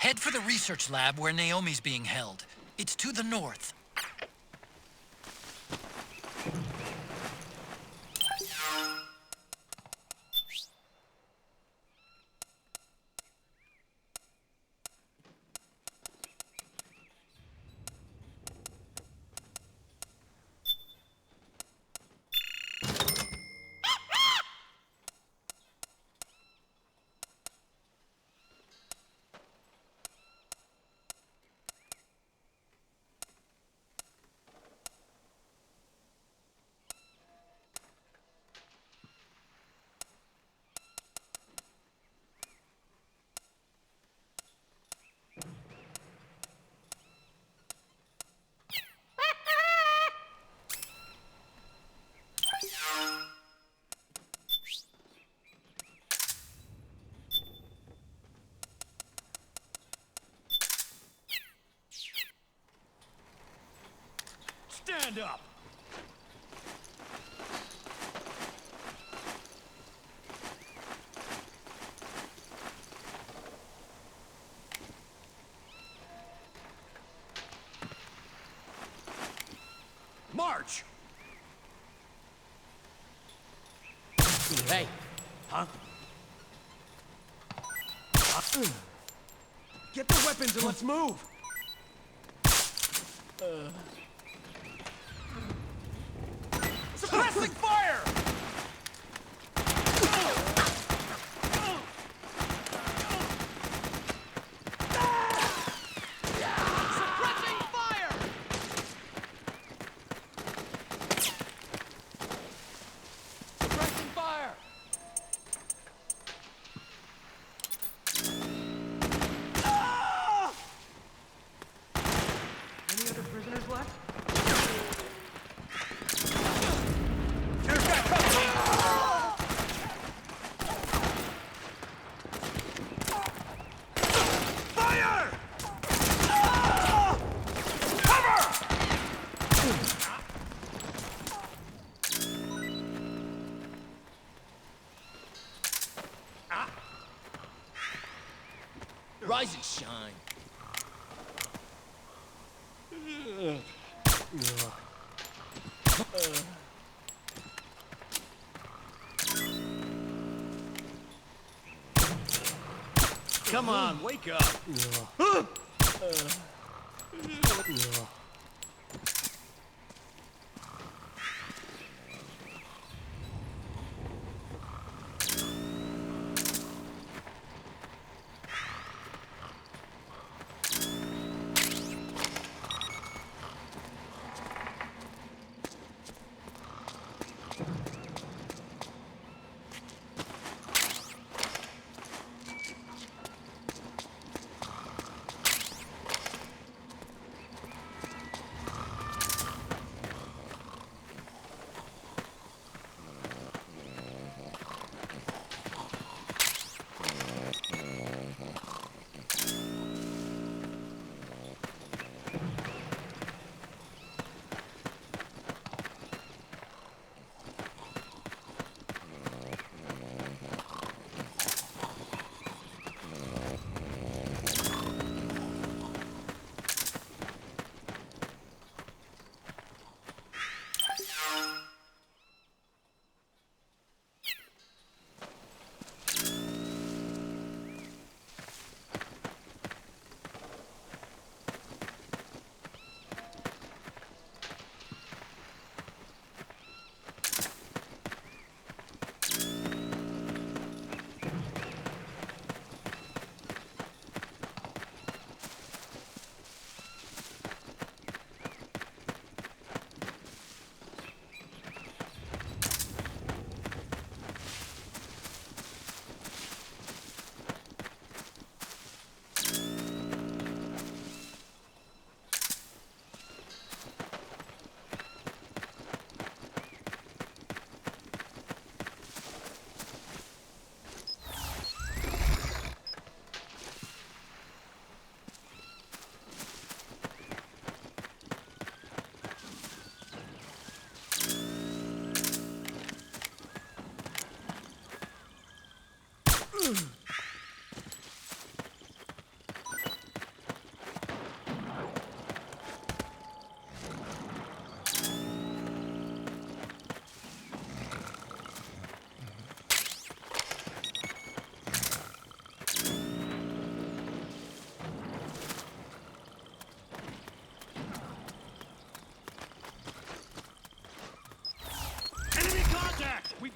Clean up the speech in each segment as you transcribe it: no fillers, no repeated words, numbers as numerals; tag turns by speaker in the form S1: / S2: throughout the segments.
S1: Head for the research lab where Naomi's being held. It's to the north.
S2: Stand up! March!
S3: Hey!
S2: Huh? Get the weapons and let's move! Suppressing fire! Suppressing fire! Suppressing fire! Any other prisoners left?
S3: Rise and shine.
S2: Come on, wake up!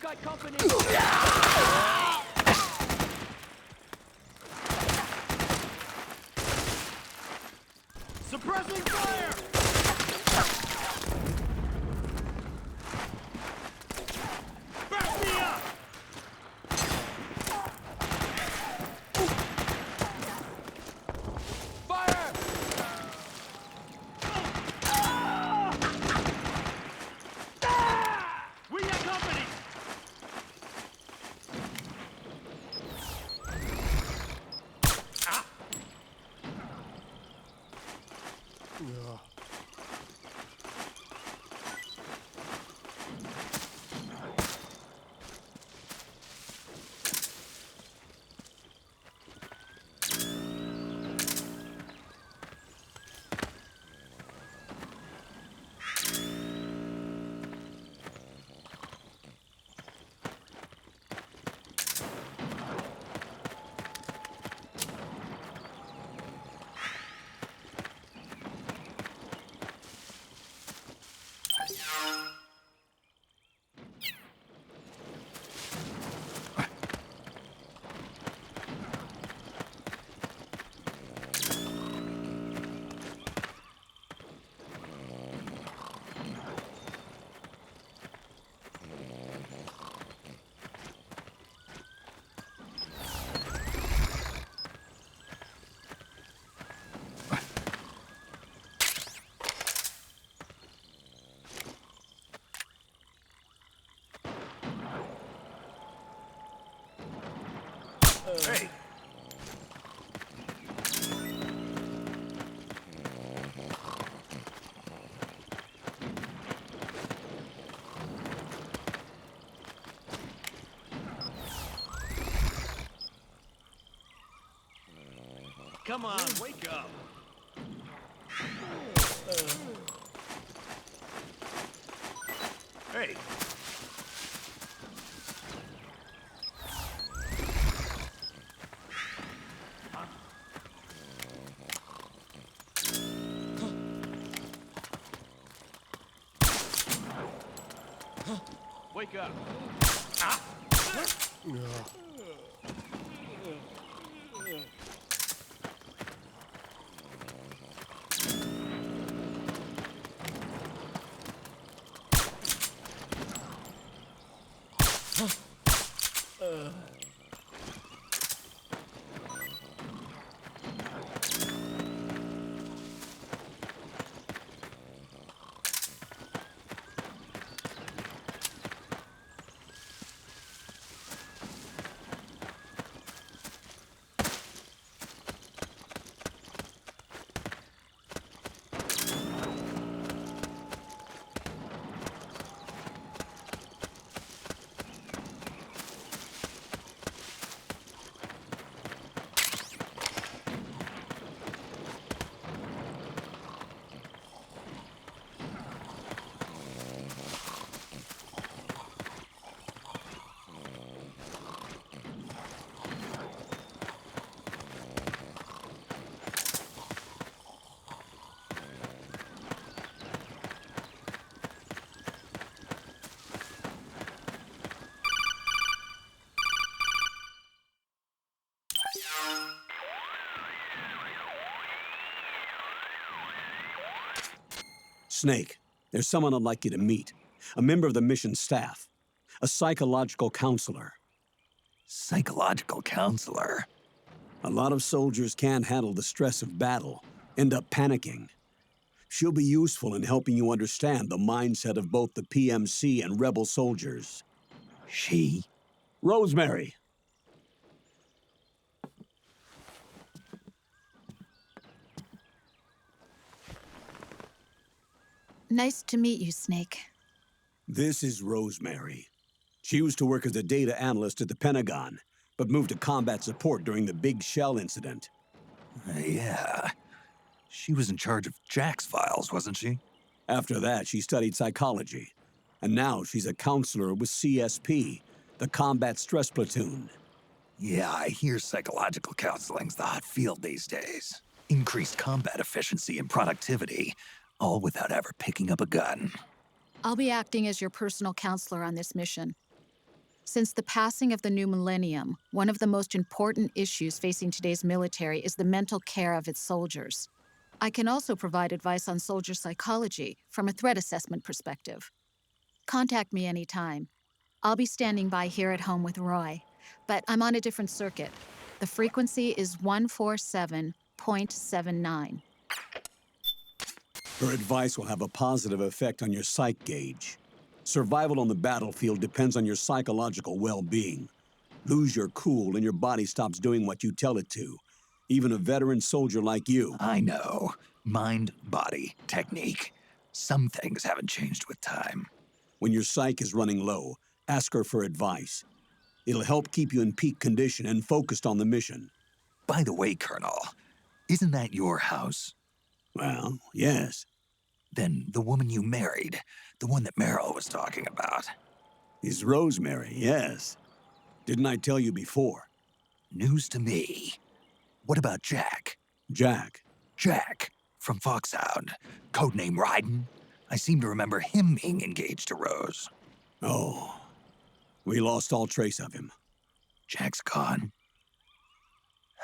S2: got company! Suppressing fire! Back me up! Fire! We got company! Hey! Come on, wake up! Hey! Wake up! Ah!
S4: Snake, there's someone I'd like you to meet. A member of the mission staff. A psychological counselor.
S5: Psychological counselor?
S4: A lot of soldiers can't handle the stress of battle, end up panicking. She'll be useful in helping you understand the mindset of both the PMC and rebel soldiers.
S5: She?
S4: Rosemary.
S6: Nice to meet you, Snake.
S4: This is Rosemary. She used to work as a data analyst at the Pentagon, but moved to combat support during the Big Shell incident.
S5: Yeah. She was in charge of Jack's files, wasn't she?
S4: After that, she studied psychology. And now she's a counselor with CSP, the Combat Stress Platoon.
S5: Yeah, I hear psychological counseling's the hot field these days. Increased combat efficiency and productivity, all without ever picking up a gun.
S6: I'll be acting as your personal counselor on this mission. Since the passing of the new millennium, one of the most important issues facing today's military is the mental care of its soldiers. I can also provide advice on soldier psychology from a threat assessment perspective. Contact me anytime. I'll be standing by here at home with Roy, but I'm on a different circuit. The frequency is 147.79.
S4: Her advice will have a positive effect on your psych gauge. Survival on the battlefield depends on your psychological well-being. Lose your cool and your body stops doing what you tell it to. Even a veteran soldier like you.
S5: I know. Mind, body, technique. Some things haven't changed with time.
S4: When your psyche is running low, ask her for advice. It'll help keep you in peak condition and focused on the mission.
S5: By the way, Colonel, isn't that your house?
S4: Well, yes.
S5: Then the woman you married, the one that Meryl was talking about.
S4: Is Rosemary, yes. Didn't I tell you before?
S5: News to me. What about Jack?
S4: Jack.
S5: Jack, from Foxhound, codename Ryden. I seem to remember him being engaged to Rose.
S4: Oh, we lost all trace of him.
S5: Jack's gone.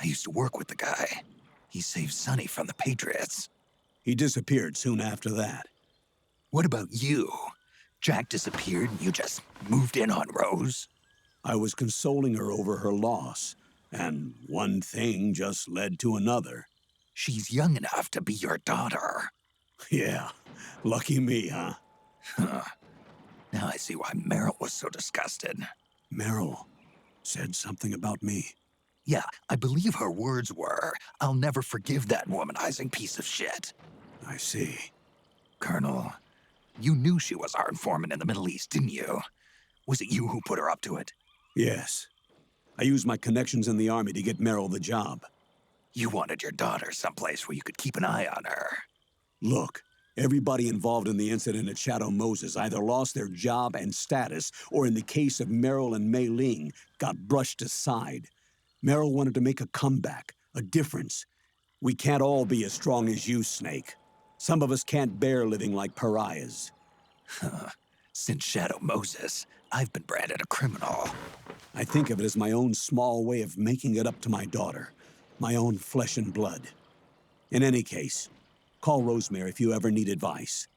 S5: I used to work with the guy. He saved Sonny from the Patriots.
S4: He disappeared soon after that.
S5: What about you? Jack disappeared and you just moved in on Rose?
S4: I was consoling her over her loss, and one thing just led to another.
S5: She's young enough to be your daughter.
S4: Yeah, lucky me, huh?
S5: Huh. Now I see why Meryl was so disgusted.
S4: Meryl said something about me.
S5: Yeah, I believe her words were, "I'll never forgive that womanizing piece of shit."
S4: I see.
S5: Colonel, you knew she was our informant in the Middle East, didn't you? Was it you who put her up to it?
S4: Yes. I used my connections in the army to get Meryl the job.
S5: You wanted your daughter someplace where you could keep an eye on her.
S4: Look, everybody involved in the incident at Shadow Moses either lost their job and status, or in the case of Meryl and Mei Ling, got brushed aside. Meryl wanted to make a comeback, a difference. We can't all be as strong as you, Snake. Some of us can't bear living like pariahs.
S5: Since Shadow Moses, I've been branded a criminal.
S4: I think of it as my own small way of making it up to my daughter, my own flesh and blood. In any case, call Rosemary if you ever need advice.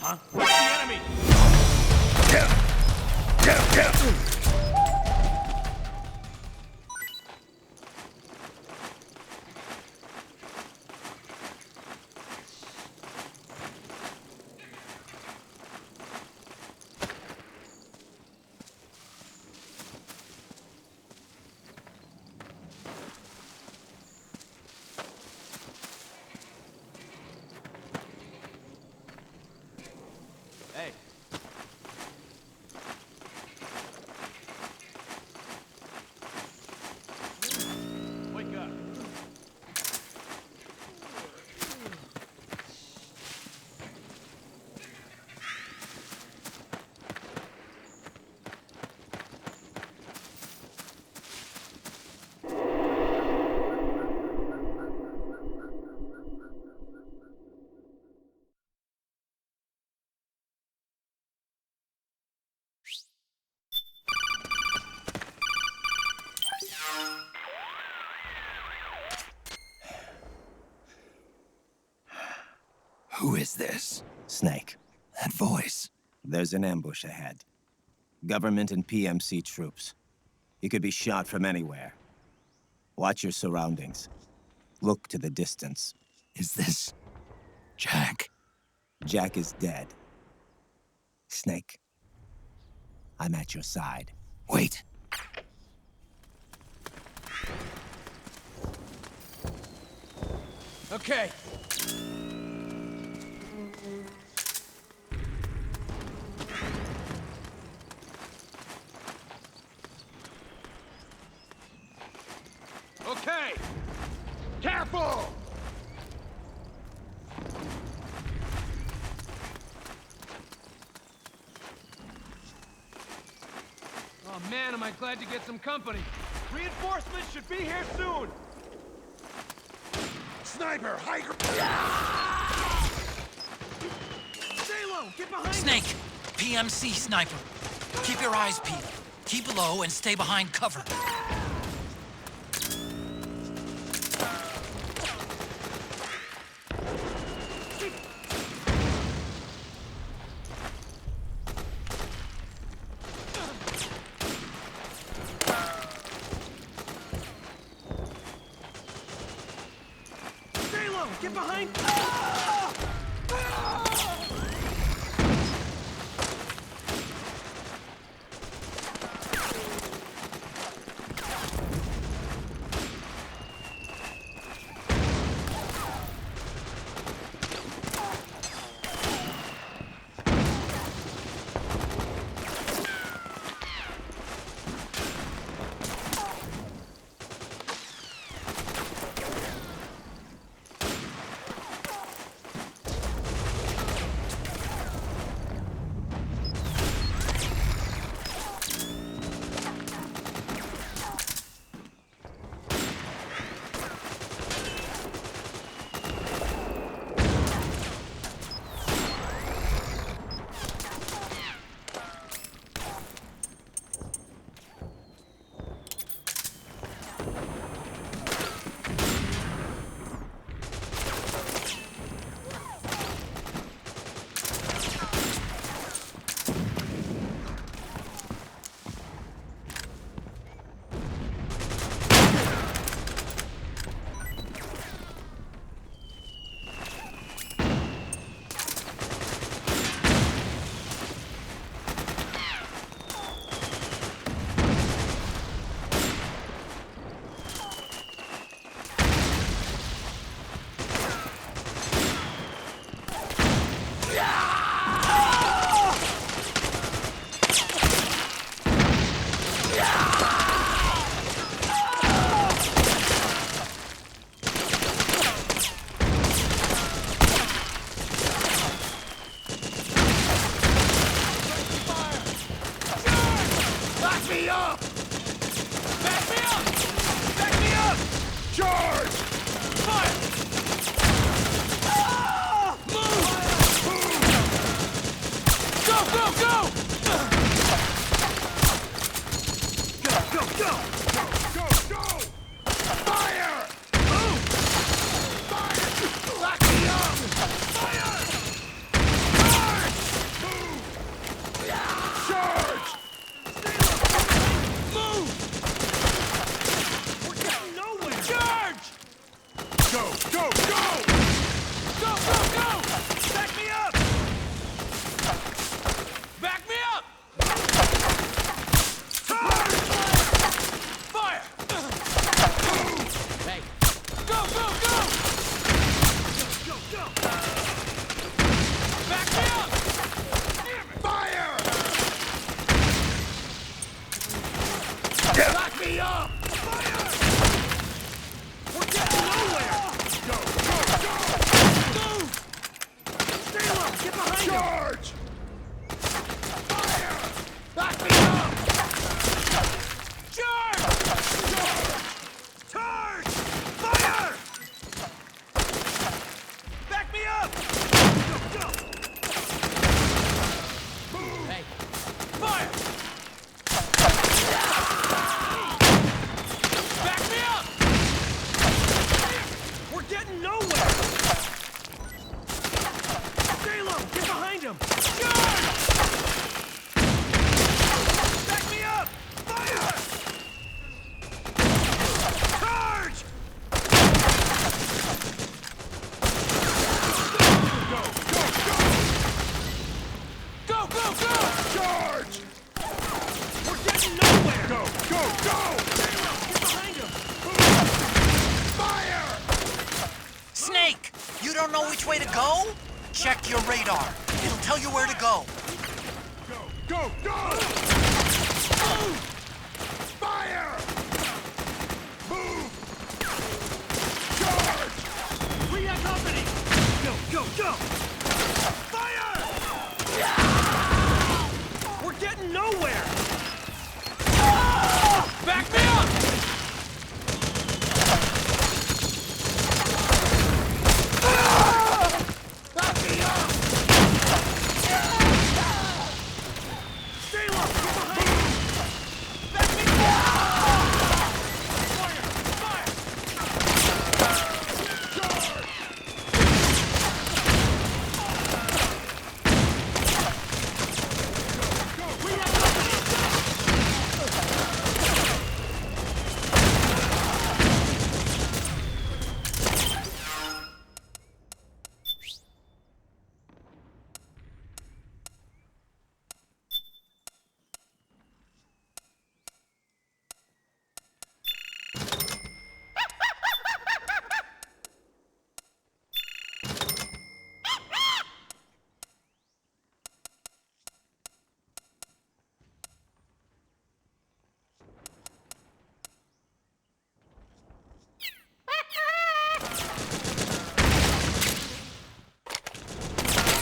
S2: huh? Where's the enemy? Hey. Wake up.
S5: Who is this?
S7: Snake,
S5: That voice.
S7: there's an ambush ahead. Government and PMC troops. You could be shot from anywhere. Watch your surroundings. Look to the distance.
S5: Is this Jack?
S7: Jack is dead. Snake, I'm at your side.
S5: Wait.
S3: Okay.
S2: Okay. Careful!
S3: Oh man, am I glad to get some company.
S2: Reinforcements should be here soon! Sniper, high Stay low! Get behind
S1: Snake, PMC sniper. Keep your eyes peeled. Keep low and stay behind cover.
S2: Stay low! Get behind! me up! Fire! We're getting nowhere! Go, go, go! Move! Stay low! Get behind him! Charge! Fire! Back me up! Charge! Charge! Fire! Back me up! Go, go! Move! Hey! Fire! Back me up! We're getting nowhere! Stay low! Get behind him! Charge! Back me up! Fire! Charge! Go, go, go! Go, go, go! Charge! We're getting nowhere! Go, go, go! Stay low! Get behind him! Fire!
S1: Snake, you don't know which way to go? Check your radar. It'll tell you where to go.
S2: Go, go, go! Move! Fire! Move! Charge! We have company! Go, go, go! Fire! We're getting nowhere! Back me up! Back me up! Stay low! Get behind me! Back me up! Fire! Fire! Charge! Go! We have company!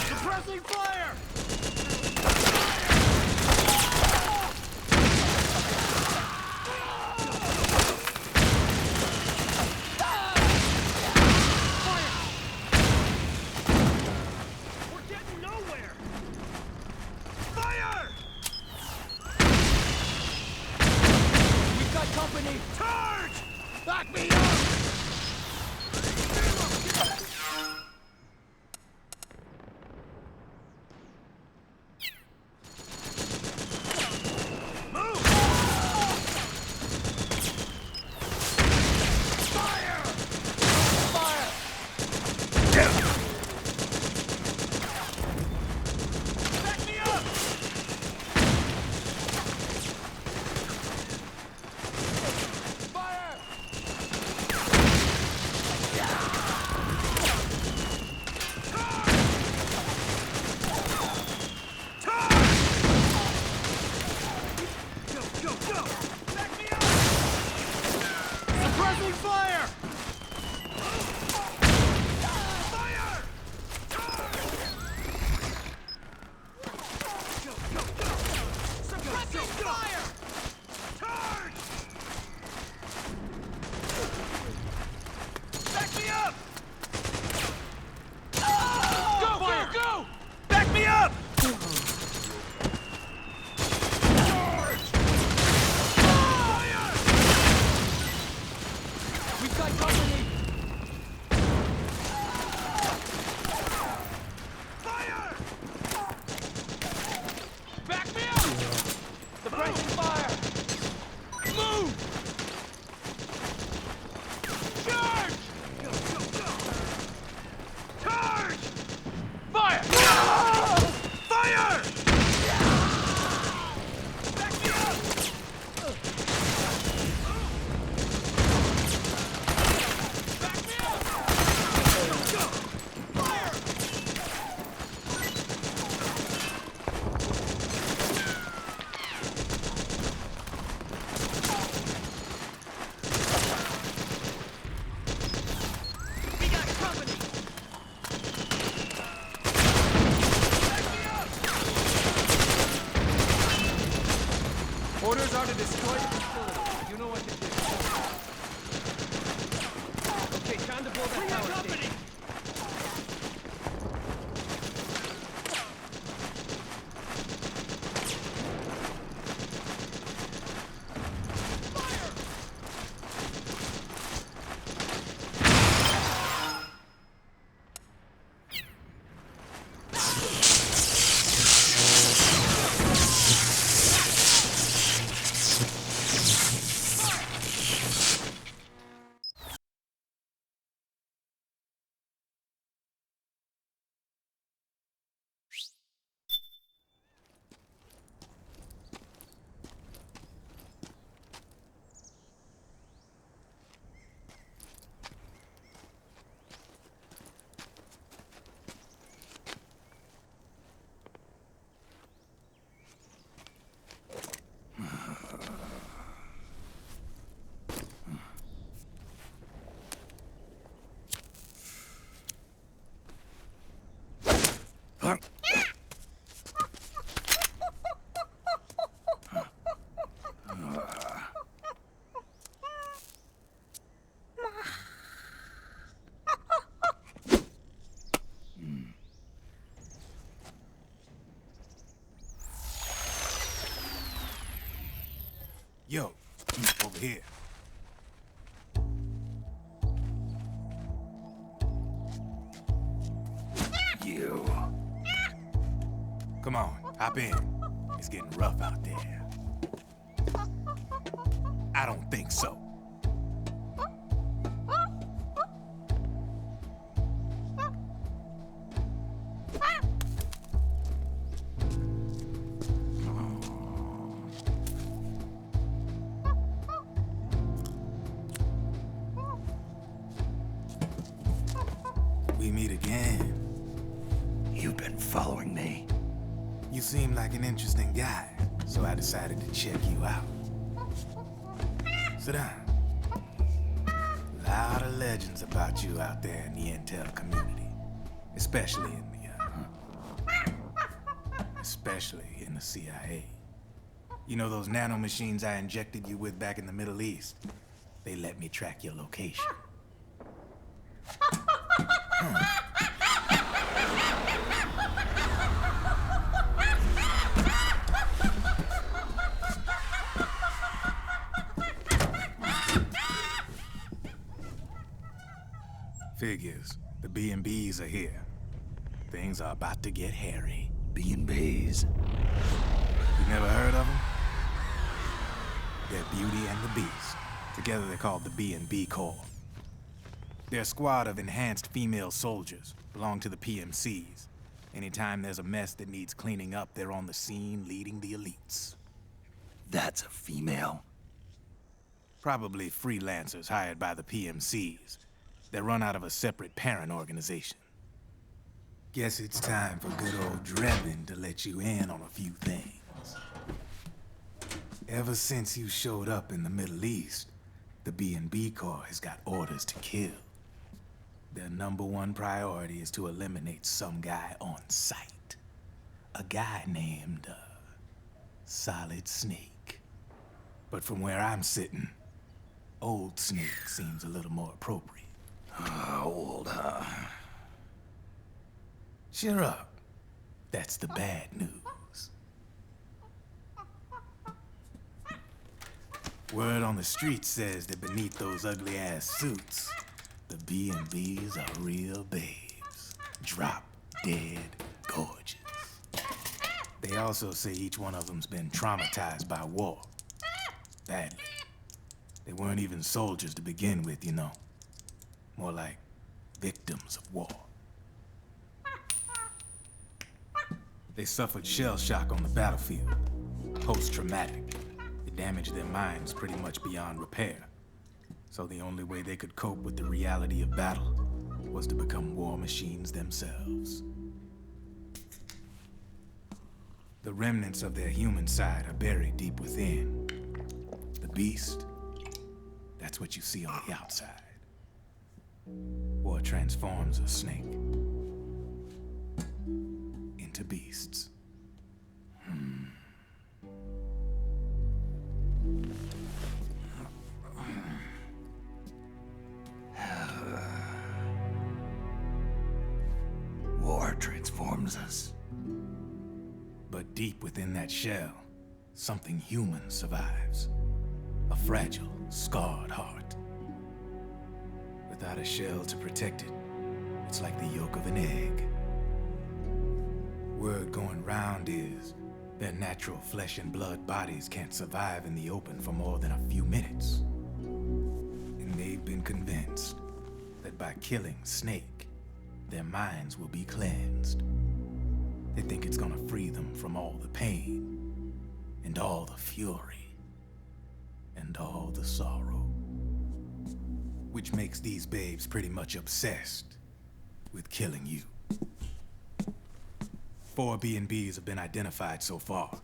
S2: Suppressing fire! We're getting nowhere! Fire! We've got company! Charge! Back me up! Move! Fire! Fire! Back me up! Fire! Charge! Go, go, go! Back me up! Suppressing fire! Fire! Charge! Go, go, go! Suppressing fire! Charge! Back me up! Go, go, go! Back me up! Charge! Fire! We've got company! Fire! Back me up! Suppressing fire! Move! Charge! Go, go, go! Charge! Fire! Fire! Back me up!
S3: blow that power station.
S8: Yo, over here.
S5: You.
S8: Come on, hop in. It's getting rough out there. I don't think so. We meet again.
S5: You've been following me.
S8: You seem like an interesting guy, so I decided to check you out. Sit down. A lot of legends about you out there in the intel community, especially in the CIA. You know those nanomachines I injected you with back in the Middle East? They let me track your location. Figures. The B&Bs are here. Things are about to get hairy.
S5: B&Bs.
S8: You never heard of them? They're Beauty and the Beast. Together they're called the B&B Corps. They're a squad of enhanced female soldiers, belong to the PMCs. Anytime there's a mess that needs cleaning up, they're on the scene leading the elites.
S5: That's a female.
S8: Probably freelancers hired by the PMCs. They run out of a separate parent organization. Guess it's time for good old Drebin to let you in on a few things. Ever since you showed up in the Middle East, the B&B Corps has got orders to kill. Their #1 priority is to eliminate some guy on sight. A guy named, Solid Snake. But from where I'm sitting, Old Snake seems a little more appropriate.
S5: Old, huh?
S8: Cheer up. That's the bad news. Word on the street says that beneath those ugly-ass suits, the B&Bs are real babes. Drop dead gorgeous. They also say each one of them's been traumatized by war. Badly. They weren't even soldiers to begin with, you know. More like victims of war. They suffered shell shock on the battlefield. Post-traumatic. It damaged their minds pretty much beyond repair. So the only way they could cope with the reality of battle was to become war machines themselves. The remnants of their human side are buried deep within. The beast, that's what you see on the outside. War transforms a snake into beasts.
S5: Moses.
S8: But deep within that shell, something human survives. A fragile, scarred heart. Without a shell to protect it, it's like the yolk of an egg. Word going round is their natural flesh and blood bodies can't survive in the open for more than a few minutes. And they've been convinced that by killing Snake, their minds will be cleansed. They think it's gonna free them from all the pain, and all the fury, and all the sorrow. Which makes these babes pretty much obsessed with killing you. 4 B&Bs have been identified so far.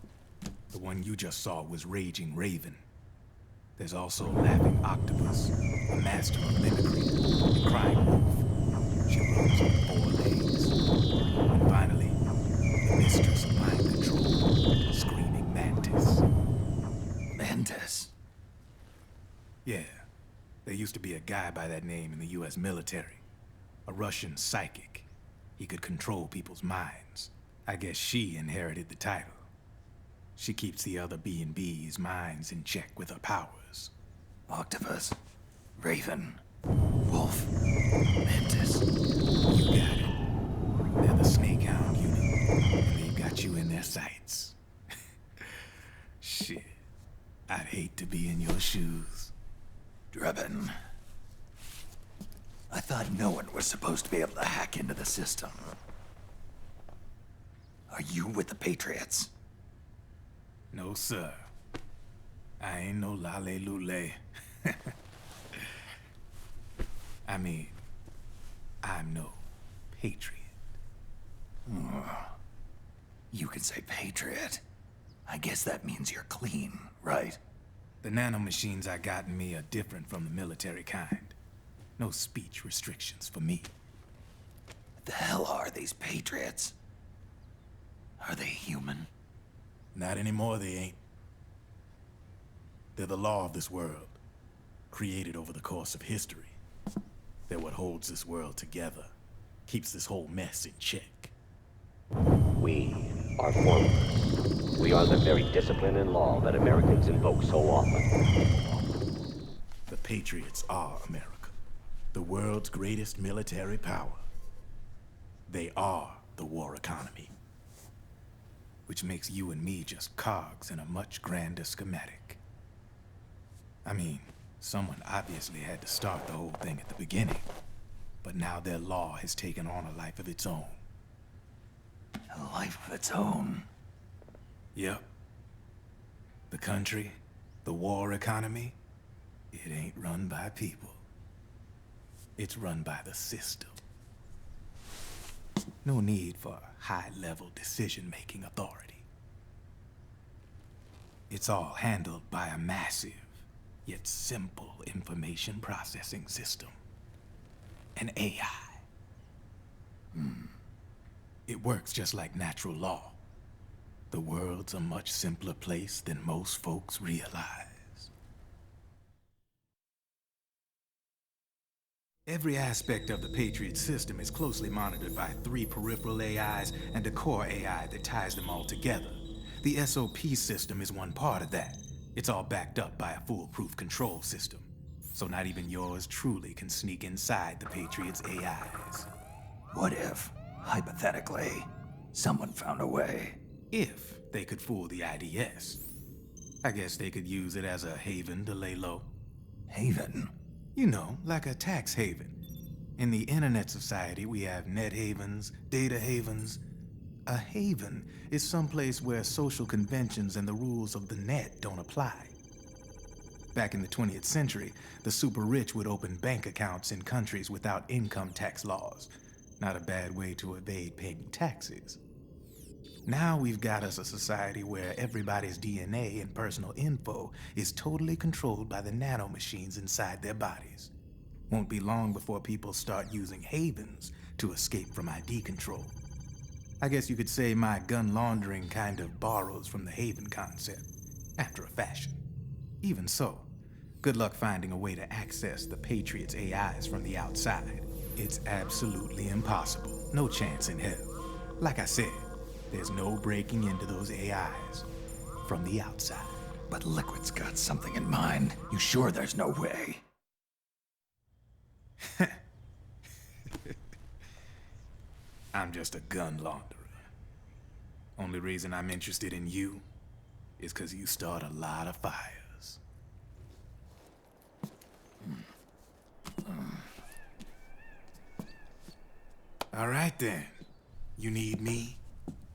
S8: The one you just saw was Raging Raven. There's also Laughing Octopus, a master of mimicry, the Crying Wolf. She runs on 4 legs. And finally, the mistress of mind control, Screaming Mantis.
S5: Mantis?
S8: Yeah, there used to be a guy by that name in the US military. A Russian psychic. He could control people's minds. I guess she inherited the title. She keeps the other B&B's minds in check with her powers.
S5: Octopus, Raven, Wolf, Mantis.
S8: You got it. They're the Snake Hound unit, and they've got you in their sights. Shit. I'd hate to be in your shoes.
S5: Drebin. I thought no one was supposed to be able to hack into the system. Are you with the Patriots?
S8: No, sir. I ain't no lale-lule. I mean, I'm no patriot.
S5: You can say Patriot. I guess that means you're clean, right?
S8: The nanomachines I got in me are different from the military kind. No speech restrictions for me.
S5: What the hell are these Patriots? Are they human?
S8: Not anymore, they ain't. They're the law of this world, created over the course of history. They're what holds this world together, keeps this whole mess in check.
S9: We are formless. We are the very discipline and law that Americans invoke so often.
S8: The Patriots are America, the world's greatest military power. They are the war economy. Which makes you and me just cogs in a much grander schematic. I mean, someone obviously had to start the whole thing at the beginning, but now their law has taken on a life of its own.
S5: A life of its own?
S8: Yep. The country, the war economy, it ain't run by people. It's run by the system. No need for high-level decision-making authority. It's all handled by a massive, yet simple information processing system. An AI. It works just like natural law. The world's a much simpler place than most folks realize. Every aspect of the Patriot system is closely monitored by 3 peripheral AIs and a core AI that ties them all together. The SOP system is one part of that. It's all backed up by a foolproof control system. So not even yours truly can sneak inside the Patriots' AIs.
S5: What if, hypothetically, someone found a way?
S8: If they could fool the IDS. I guess they could use it as a haven to lay low.
S5: Haven?
S8: You know, like a tax haven. In the internet society, we have net havens, data havens. A haven is someplace where social conventions and the rules of the net don't apply. Back in the 20th century, the super rich would open bank accounts in countries without income tax laws. Not a bad way to evade paying taxes. Now we've got us a society where everybody's DNA and personal info is totally controlled by the nanomachines inside their bodies. Won't be long before people start using havens to escape from ID control. I guess you could say my gun laundering kind of borrows from the haven concept, after a fashion. Even so, good luck finding a way to access the Patriots' AIs from the outside. It's absolutely impossible. No chance in hell. Like I said, there's no breaking into those AIs from the outside.
S5: But Liquid's got something in mind. You sure there's no way?
S8: I'm just a gun launderer. Only reason I'm interested in you is because you start a lot of fires. All right then. You need me?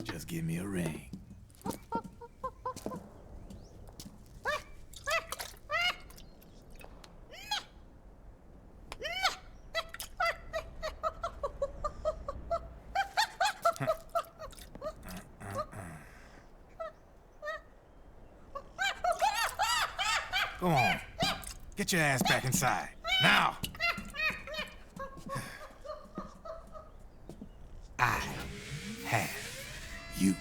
S8: Just give me a ring. Go on. Get your ass back inside. Now! I have you.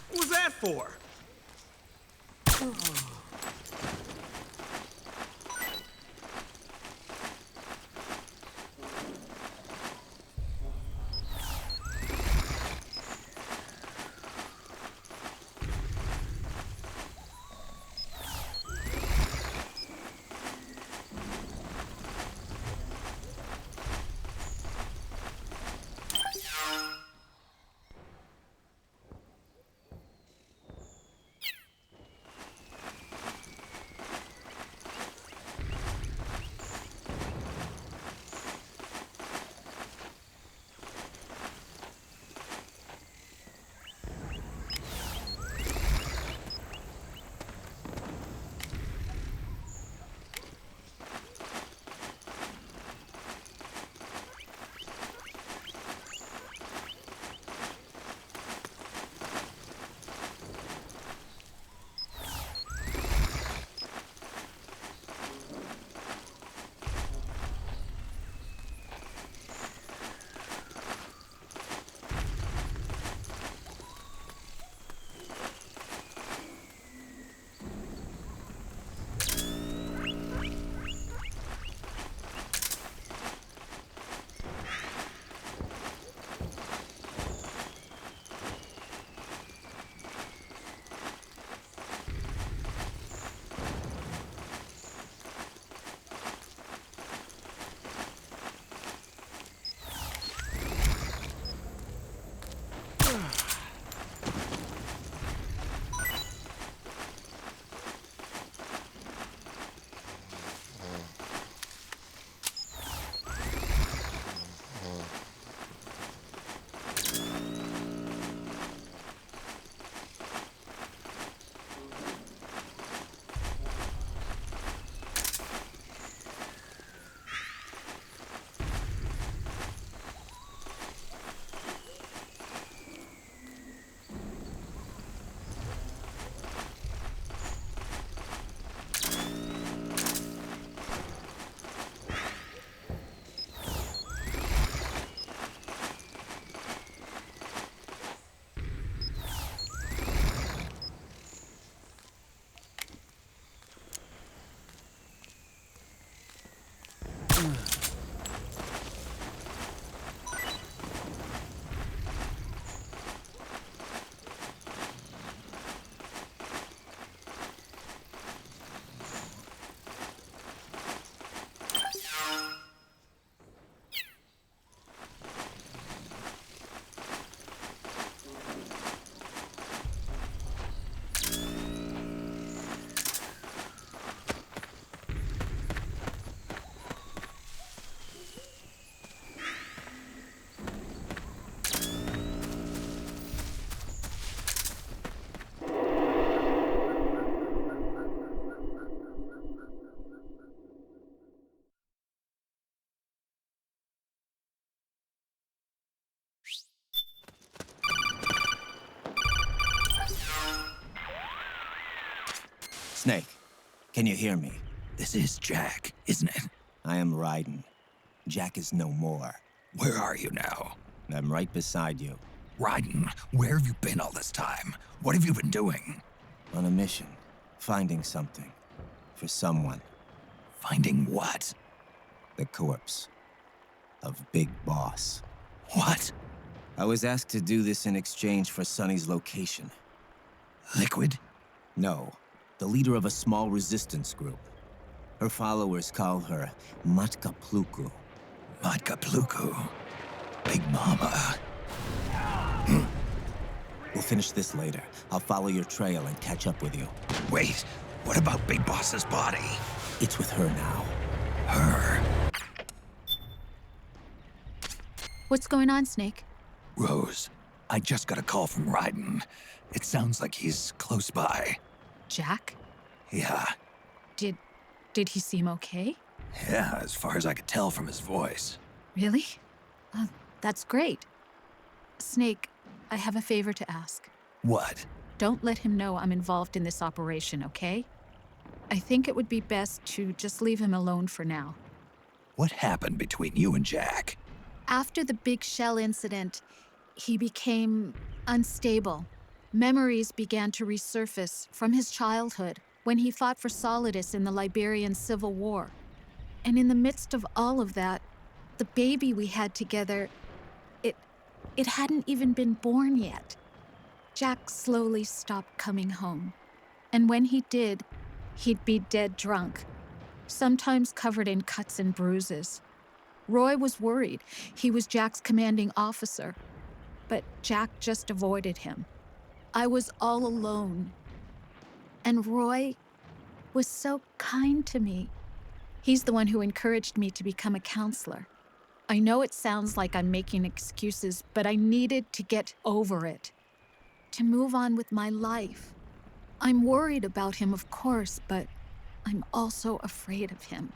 S2: What was that for?
S7: Snake, can you hear me?
S5: This is Jack, isn't it?
S7: I am Raiden. Jack is no more.
S5: Where are you now?
S7: I'm right beside you.
S5: Raiden, where have you been all this time? What have you been doing?
S7: On a mission. Finding something. For someone.
S5: Finding what?
S7: The corpse. Of Big Boss.
S5: What?
S7: I was asked to do this in exchange for Sonny's location.
S5: Liquid?
S7: No. The leader of a small resistance group. Her followers call her Matka Pluku.
S5: Matka Pluku. Big Mama.
S7: We'll finish this later. I'll follow your trail and catch up with you.
S5: Wait, what about Big Boss's body?
S7: It's with her now.
S5: Her?
S6: What's going on, Snake?
S5: Rose, I just got a call from Raiden. It sounds like he's close by.
S6: Jack?
S5: Yeah.
S6: Did he seem okay?
S5: Yeah, as far as I could tell from his voice.
S6: Really? That's great. Snake, I have a favor to ask.
S5: What?
S6: Don't let him know I'm involved in this operation, okay? I think it would be best to just leave him alone for now.
S5: What happened between you and Jack?
S6: After the Big Shell incident, he became unstable. Memories began to resurface from his childhood when he fought for Solidus in the Liberian Civil War. And in the midst of all of that, the baby we had together, it hadn't even been born yet. Jack slowly stopped coming home. And when he did, he'd be dead drunk, sometimes covered in cuts and bruises. Roy was worried. He was Jack's commanding officer. But Jack just avoided him. I was all alone. And Roy was so kind to me. He's the one who encouraged me to become a counselor. I know it sounds like I'm making excuses, but I needed to get over it. To move on with my life. I'm worried about him, of course, but I'm also afraid of him.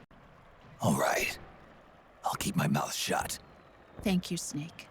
S5: All right. I'll keep my mouth shut.
S6: Thank you, Snake.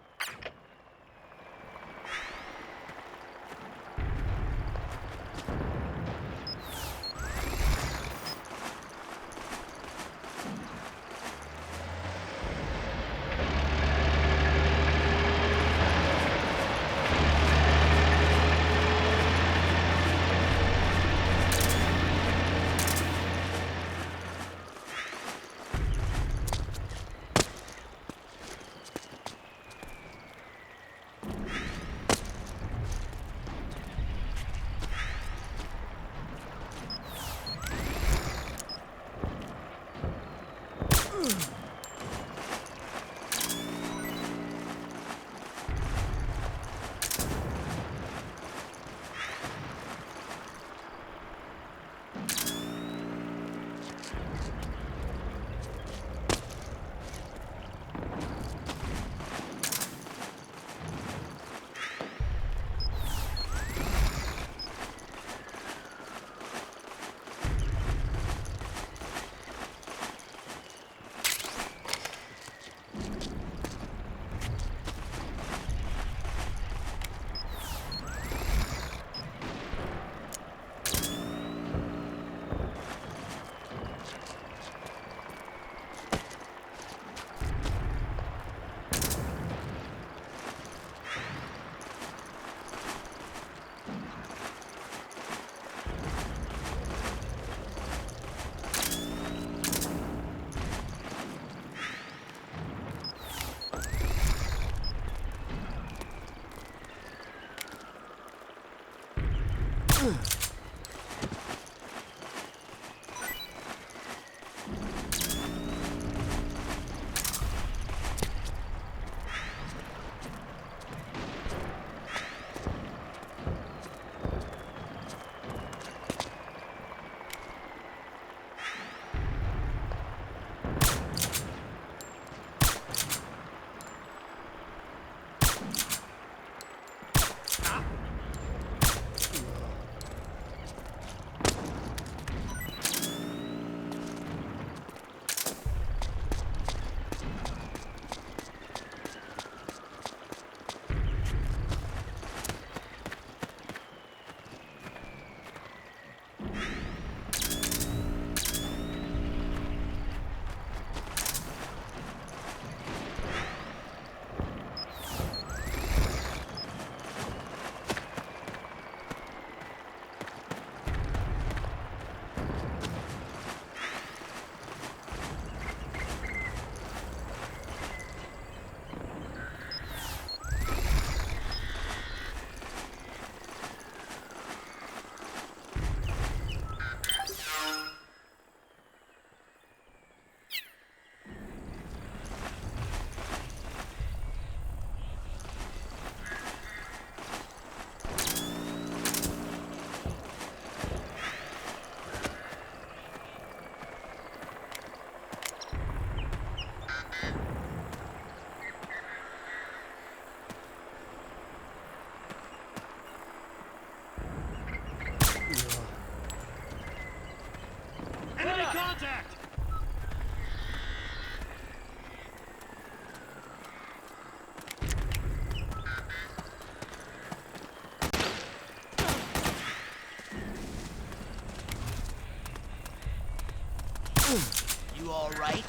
S1: You all right?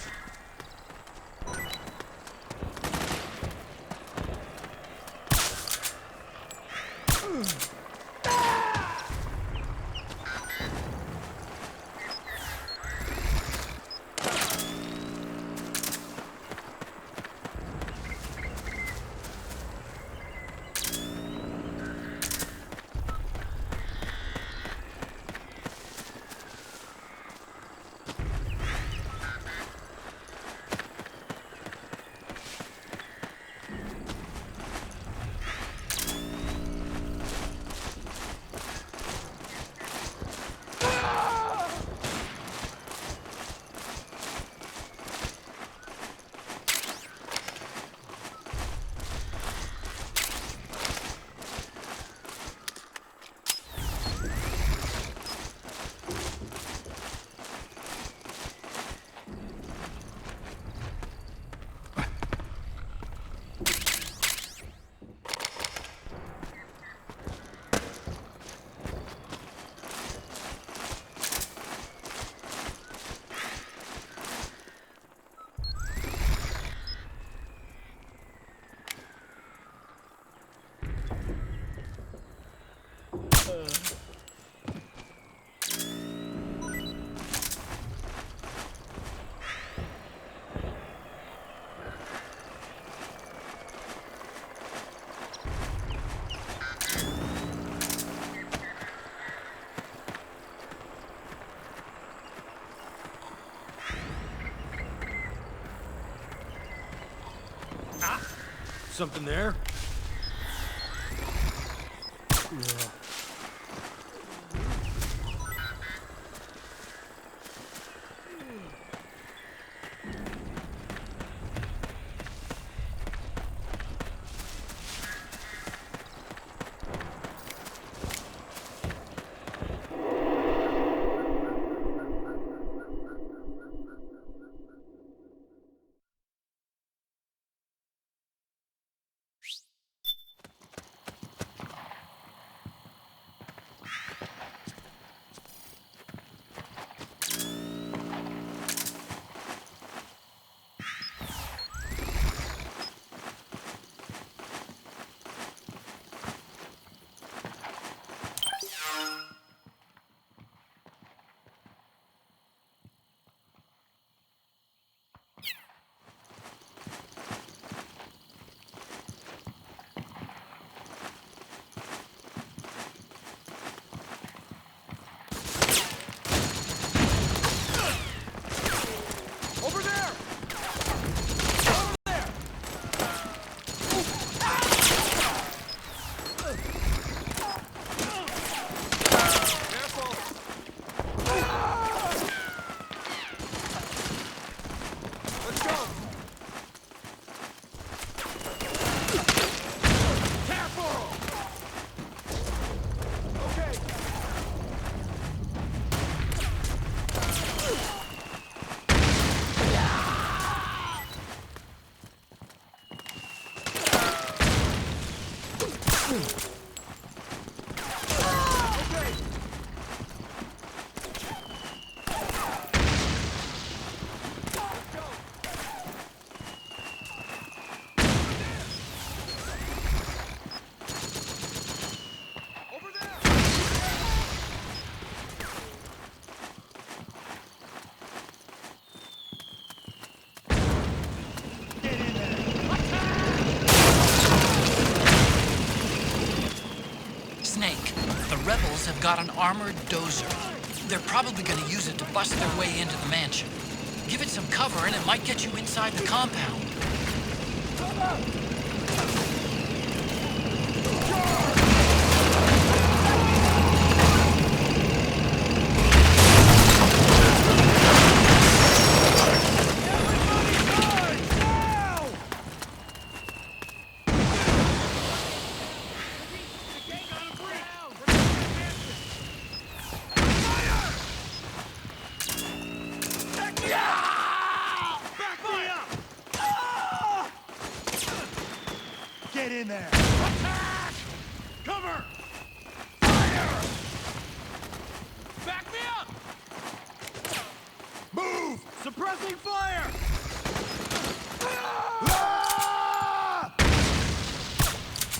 S2: Something there?
S1: Snake, the rebels have got an armored dozer. They're probably gonna use it to bust their way into the mansion. Give it some cover and it might get you inside the compound.
S2: Get in there! Attack! Cover! Fire! Back me up! Move! Suppressing fire!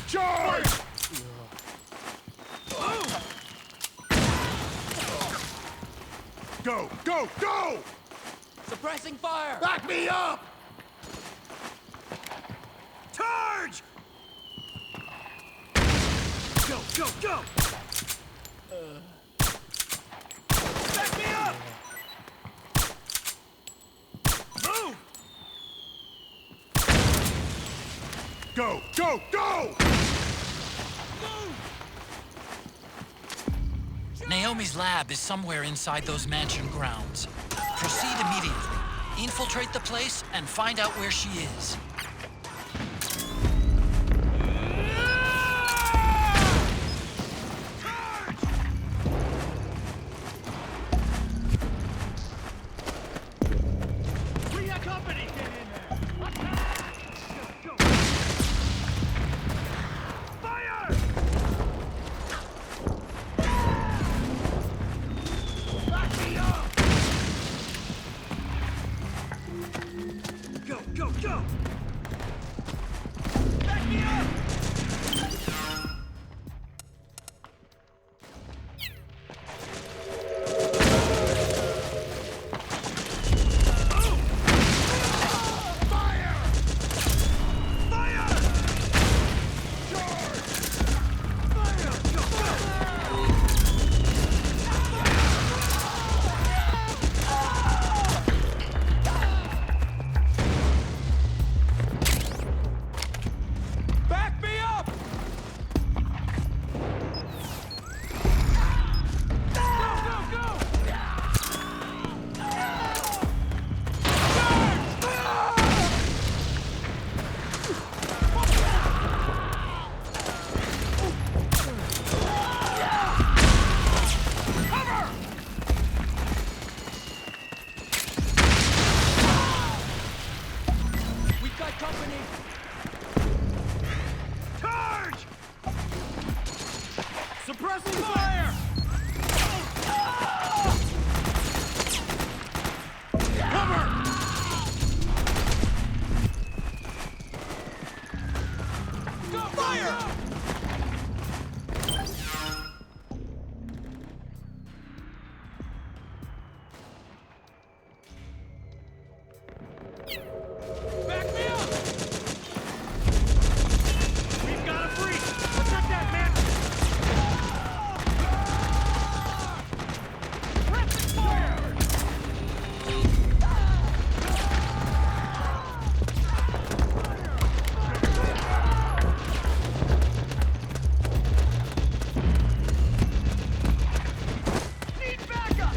S10: Charge! Go, go, go!
S2: Suppressing fire!
S10: Back me up!
S2: Charge! Go, go, go! Back me up! Move!
S10: Go, go, go!
S1: Naomi's lab is somewhere inside those mansion grounds. Proceed immediately. Infiltrate the place and find out where she is.
S2: Bring that company! Get in there! Attack! Go, go! Fire! Back me up! Go, go, go! Back me up! Fire! Fire! Charge! Fire! Go, go! Back me up! Go, go, go! We've got company! Charge! Suppressing fire! Cover! Go, fire! Back me up! We've got a breach! Protect that man! Rapid fire! Need backup!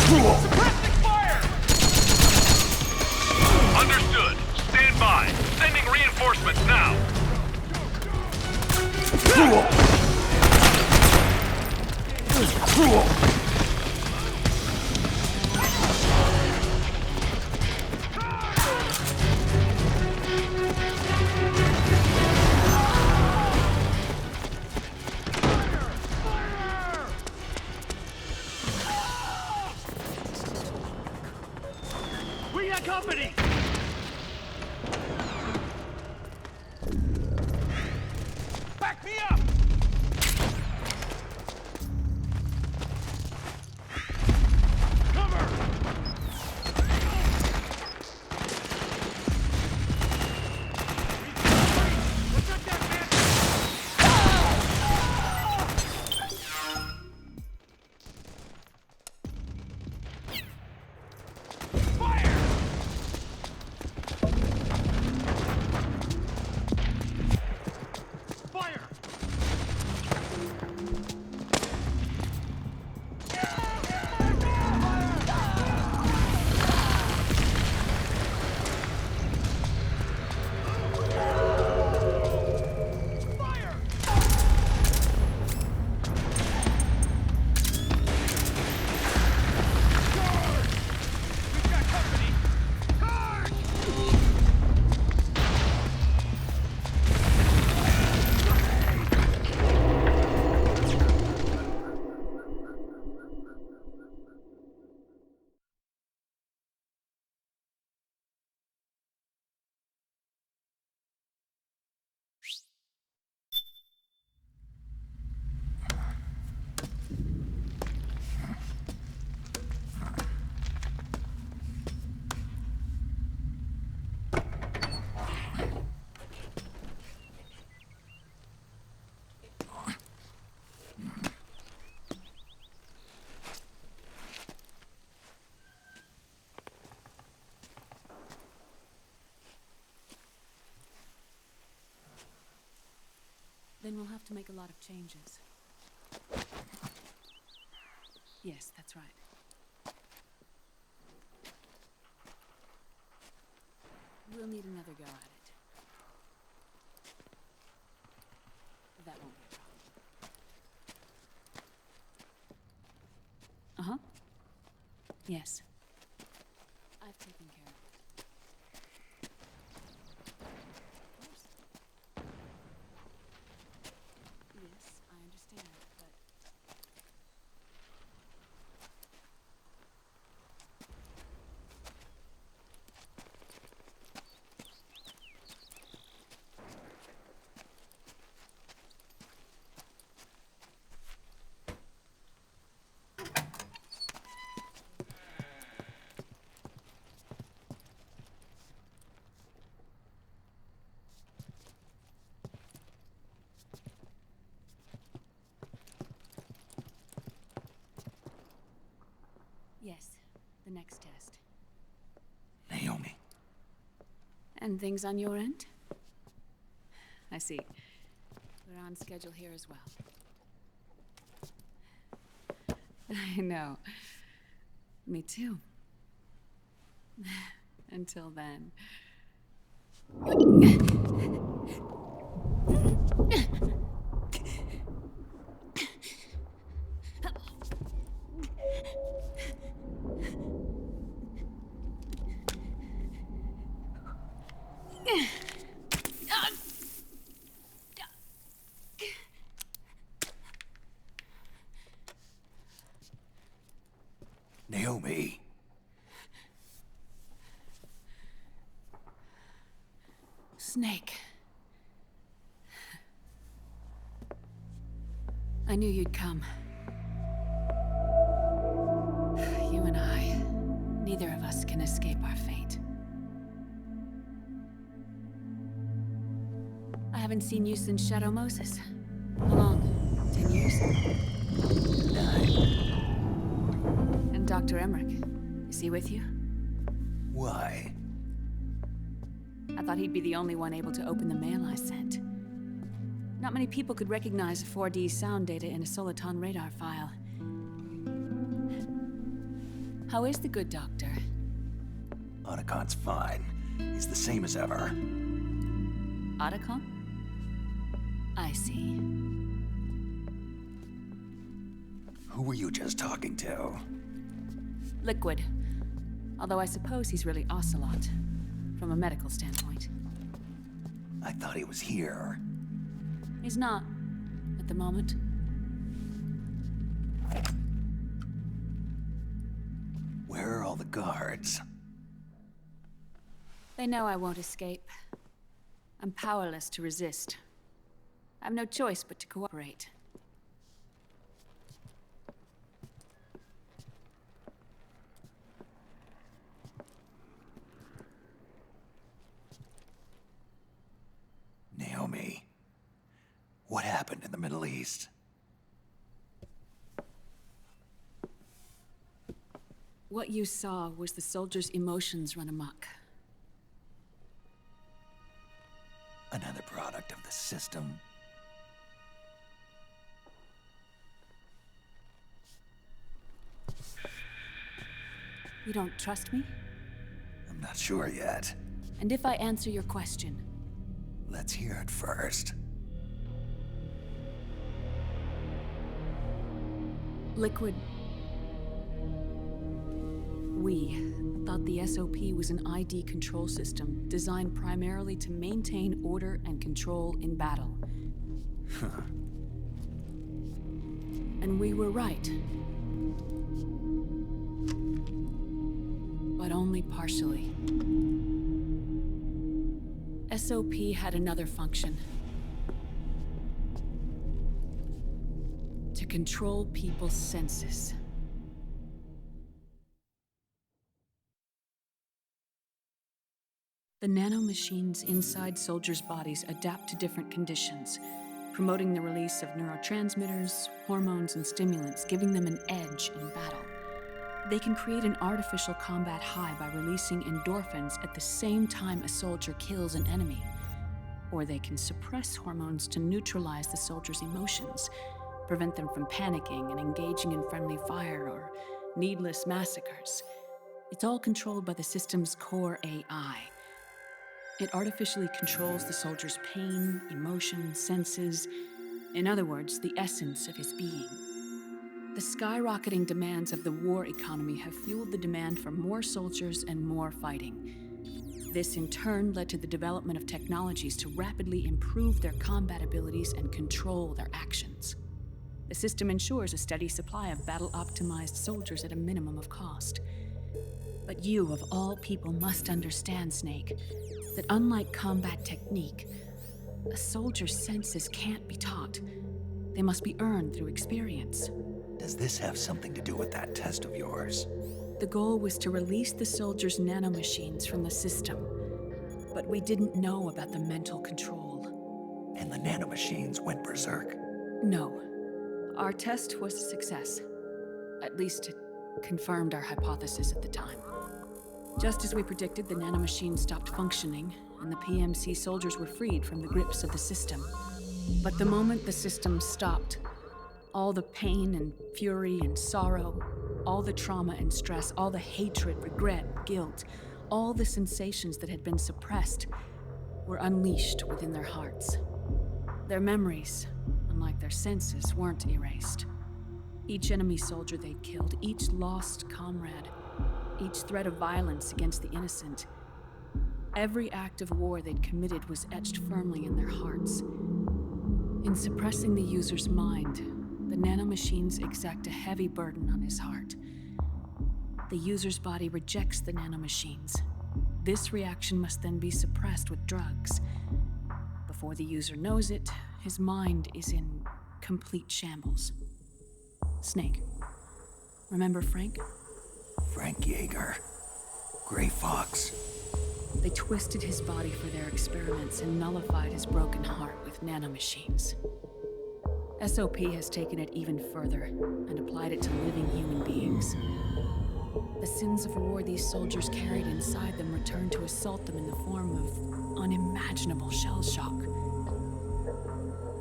S2: Suppressing fire!
S11: Understood. Stand by. Sending reinforcements now.
S2: We got company! Back me up! Cover! Protect that man! Fire! Fire! Fire! Guard! We've got company! Guard!
S12: Then we'll have to make a lot of changes. Yes, that's right. We'll need another go at it. That won't be a problem. Uh-huh. Yes. I've taken care of it. Yes, I understand, but... Yes, the next test.
S5: Naomi.
S12: And things on your end? I see. We're on schedule here as well. I know. Me too. Until then.
S5: Naomi.
S12: Snake. I knew you'd come. You and I, neither of us can escape our fate. I haven't seen you since Shadow Moses. How long? 10 years?
S5: 9.
S12: And Dr. Emmerich, is he with you?
S5: Why?
S12: I thought he'd be the only one able to open the mail I sent. Not many people could recognize 4D sound data in a Soliton radar file. How is the good doctor?
S5: Otacon's fine. He's the same as ever.
S12: Otacon? I see.
S5: Who were you just talking to?
S12: Liquid. Although I suppose he's really Ocelot, from a medical standpoint.
S5: I thought he was here.
S12: He's not, at the moment.
S5: Where are all the guards?
S12: They know I won't escape. I'm powerless to resist. I have no choice but to cooperate.
S5: Naomi, what happened in the Middle East?
S12: What you saw was the soldiers' emotions run amok.
S5: Another product of the system.
S12: You don't trust me?
S5: I'm not sure yet.
S12: And if I answer your question?
S5: Let's hear it first.
S12: Liquid. We thought the SOP was an ID control system designed primarily to maintain order and control in battle. And we were right. But only partially. SOP had another function. To control people's senses. The nanomachines inside soldiers' bodies adapt to different conditions, promoting the release of neurotransmitters, hormones, and stimulants, giving them an edge in battle. They can create an artificial combat high by releasing endorphins at the same time a soldier kills an enemy. Or they can suppress hormones to neutralize the soldier's emotions, prevent them from panicking and engaging in friendly fire or needless massacres. It's all controlled by the system's core AI. It artificially controls the soldier's pain, emotion, senses, in other words, the essence of his being. The skyrocketing demands of the war economy have fueled the demand for more soldiers and more fighting. This in turn led to the development of technologies to rapidly improve their combat abilities and control their actions. The system ensures a steady supply of battle-optimized soldiers at a minimum of cost. But you, of all people, must understand, Snake, that unlike combat technique, a soldier's senses can't be taught. They must be earned through experience.
S5: Does this have something to do with that test of yours?
S12: The goal was to release the soldiers' nanomachines from the system, but we didn't know about the mental control.
S5: And the nanomachines went berserk?
S12: No. Our test was a success. At least it confirmed our hypothesis at the time. Just as we predicted, the nanomachines stopped functioning, and the PMC soldiers were freed from the grips of the system. But the moment the system stopped, all the pain and fury and sorrow, all the trauma and stress, all the hatred, regret, guilt, all the sensations that had been suppressed were unleashed within their hearts. Their memories, unlike their senses, weren't erased. Each enemy soldier they'd killed, each lost comrade, each threat of violence against the innocent, every act of war they'd committed was etched firmly in their hearts. In suppressing the user's mind, the nanomachines exact a heavy burden on his heart. The user's body rejects the nanomachines. This reaction must then be suppressed with drugs. Before the user knows it, his mind is in complete shambles. Snake. Remember Frank?
S5: Frank Yeager. Gray Fox.
S12: They twisted his body for their experiments and nullified his broken heart with nanomachines. SOP has taken it even further and applied it to living human beings. The sins of war these soldiers carried inside them returned to assault them in the form of unimaginable shell shock.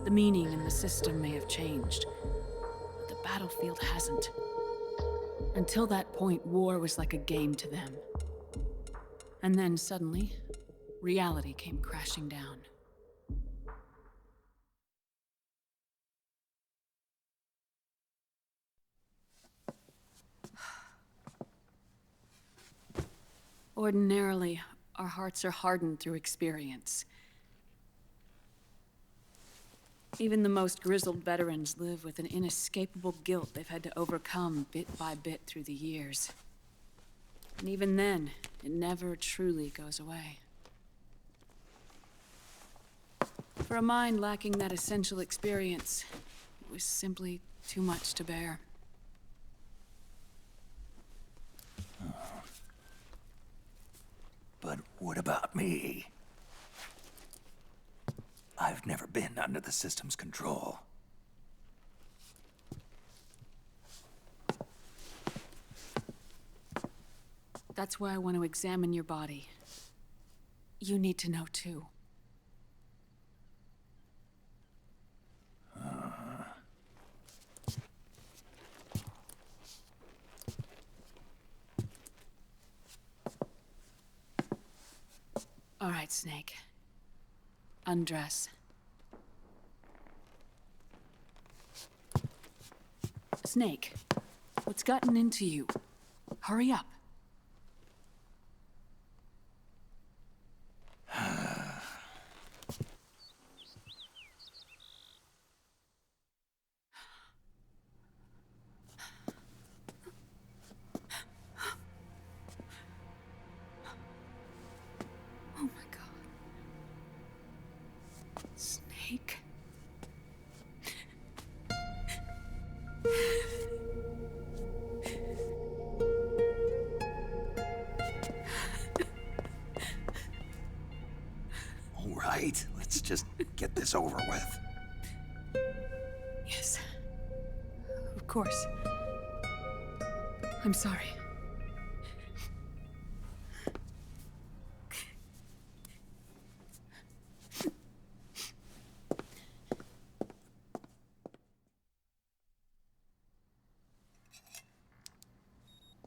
S12: The meaning in the system may have changed, but the battlefield hasn't. Until that point, war was like a game to them. And then suddenly, reality came crashing down. Ordinarily, our hearts are hardened through experience. Even the most grizzled veterans live with an inescapable guilt they've had to overcome bit by bit through the years. And even then, it never truly goes away. For a mind lacking that essential experience, it was simply too much to bear.
S5: But what about me? I've never been under the system's control.
S12: That's why I want to examine your body. You need to know too. All right, Snake. Undress. Snake, what's gotten into you? Hurry up. Oh my God. Snake.
S5: All right, let's just get this over with.
S12: Yes. Of course. I'm sorry.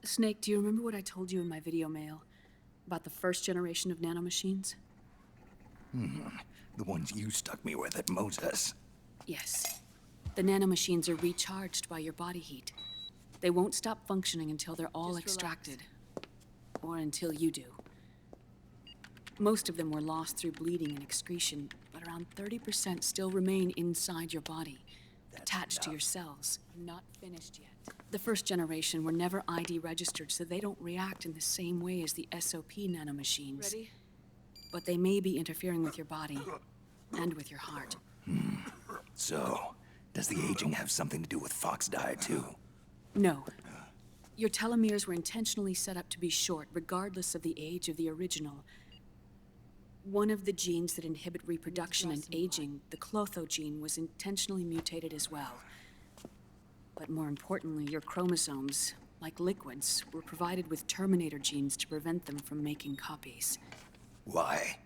S12: Snake, do you remember what I told you in my video mail about the first generation of nanomachines?
S5: The ones you stuck me with at Moses.
S12: Yes. The nanomachines are recharged by your body heat. They won't stop functioning until they're all extracted. Or until you do. Most of them were lost through bleeding and excretion, but around 30% still remain inside your body, attached to your cells. I'm not finished yet. The first generation were never ID registered, so they don't react in the same way as the SOP nanomachines. Ready? But they may be interfering with your body, and with your heart.
S5: So, does the aging have something to do with Fox diet too?
S12: No. Your telomeres were intentionally set up to be short, regardless of the age of the original. One of the genes that inhibit reproduction and aging, the Clotho gene, was intentionally mutated as well. But more importantly, your chromosomes, like liquids, were provided with terminator genes to prevent them from making copies.
S5: Why?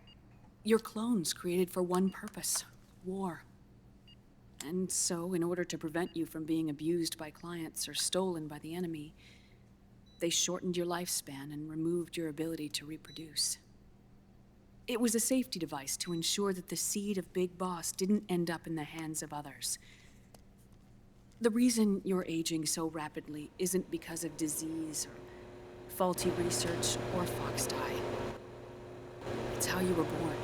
S12: Your clones created for one purpose: war. And so, in order to prevent you from being abused by clients or stolen by the enemy, they shortened your lifespan and removed your ability to reproduce. It was a safety device to ensure that the seed of Big Boss didn't end up in the hands of others. The reason you're aging so rapidly isn't because of disease or faulty research or Fox die. It's how you were born.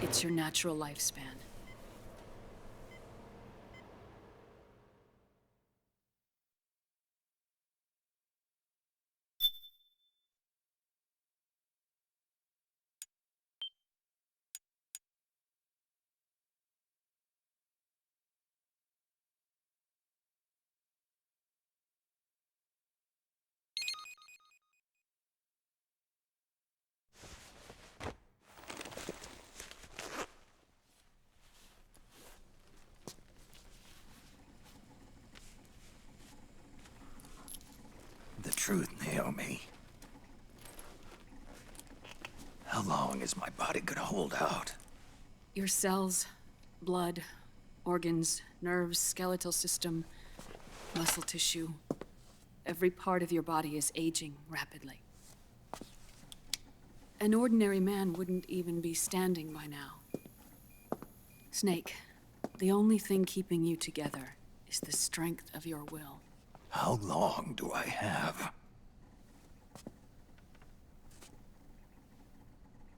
S12: It's your natural lifespan.
S5: The truth, Naomi. How long is my body gonna hold out?
S12: Your cells, blood, organs, nerves, skeletal system, muscle tissue. Every part of your body is aging rapidly. An ordinary man wouldn't even be standing by now. Snake, the only thing keeping you together is the strength of your will.
S5: How long do I have?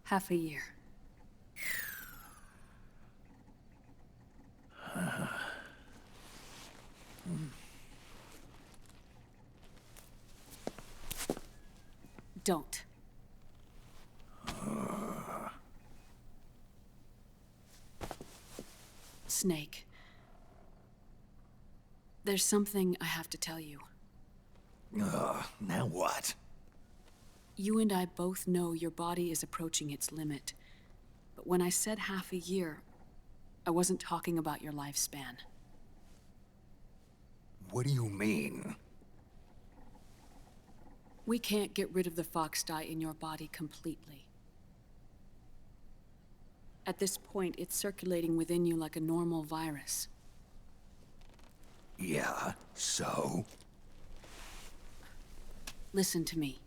S12: Half a year. Don't. Snake. There's something I have to tell you.
S5: Now what?
S12: You and I both know your body is approaching its limit. But when I said half a year, I wasn't talking about your lifespan.
S5: What do you mean?
S12: We can't get rid of the fox dye in your body completely. At this point, it's circulating within you like a normal virus.
S5: Yeah, so?
S12: Listen to me.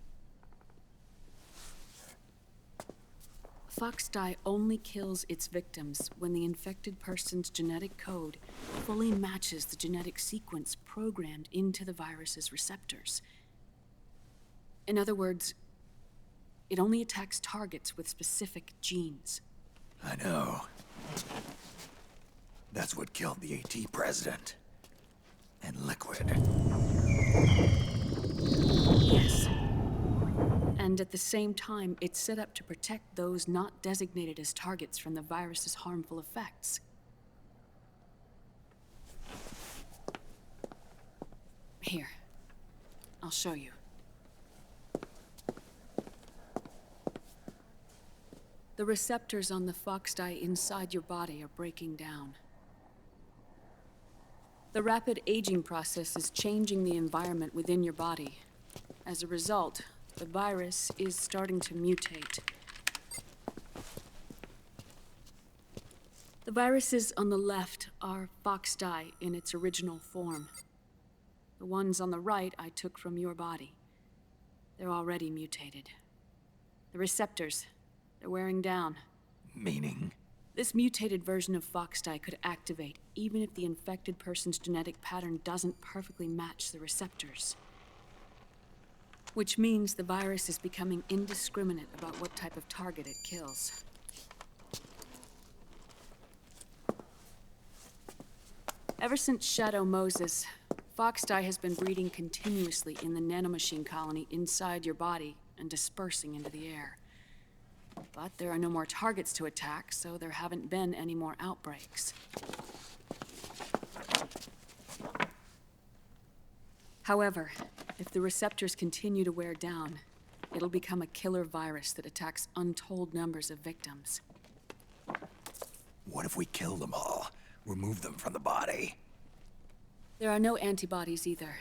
S12: Fox dye only kills its victims when the infected person's genetic code fully matches the genetic sequence programmed into the virus's receptors. In other words, it only attacks targets with specific genes.
S5: I know. That's what killed the AT president. And Liquid.
S12: Yes. And at the same time, it's set up to protect those not designated as targets from the virus's harmful effects. Here, I'll show you. The receptors on the fox dye inside your body are breaking down. The rapid aging process is changing the environment within your body. As a result, the virus is starting to mutate. The viruses on the left are fox dye in its original form. The ones on the right I took from your body. They're already mutated. The receptors, they're wearing down.
S5: Meaning?
S12: This mutated version of fox dye could activate even if the infected person's genetic pattern doesn't perfectly match the receptors. Which means the virus is becoming indiscriminate about what type of target it kills. Ever since Shadow Moses, fox dye has been breeding continuously in the nanomachine colony inside your body and dispersing into the air. But there are no more targets to attack, so there haven't been any more outbreaks. However, if the receptors continue to wear down, it'll become a killer virus that attacks untold numbers of victims.
S5: What if we kill them all? Remove them from the body?
S12: There are no antibodies either.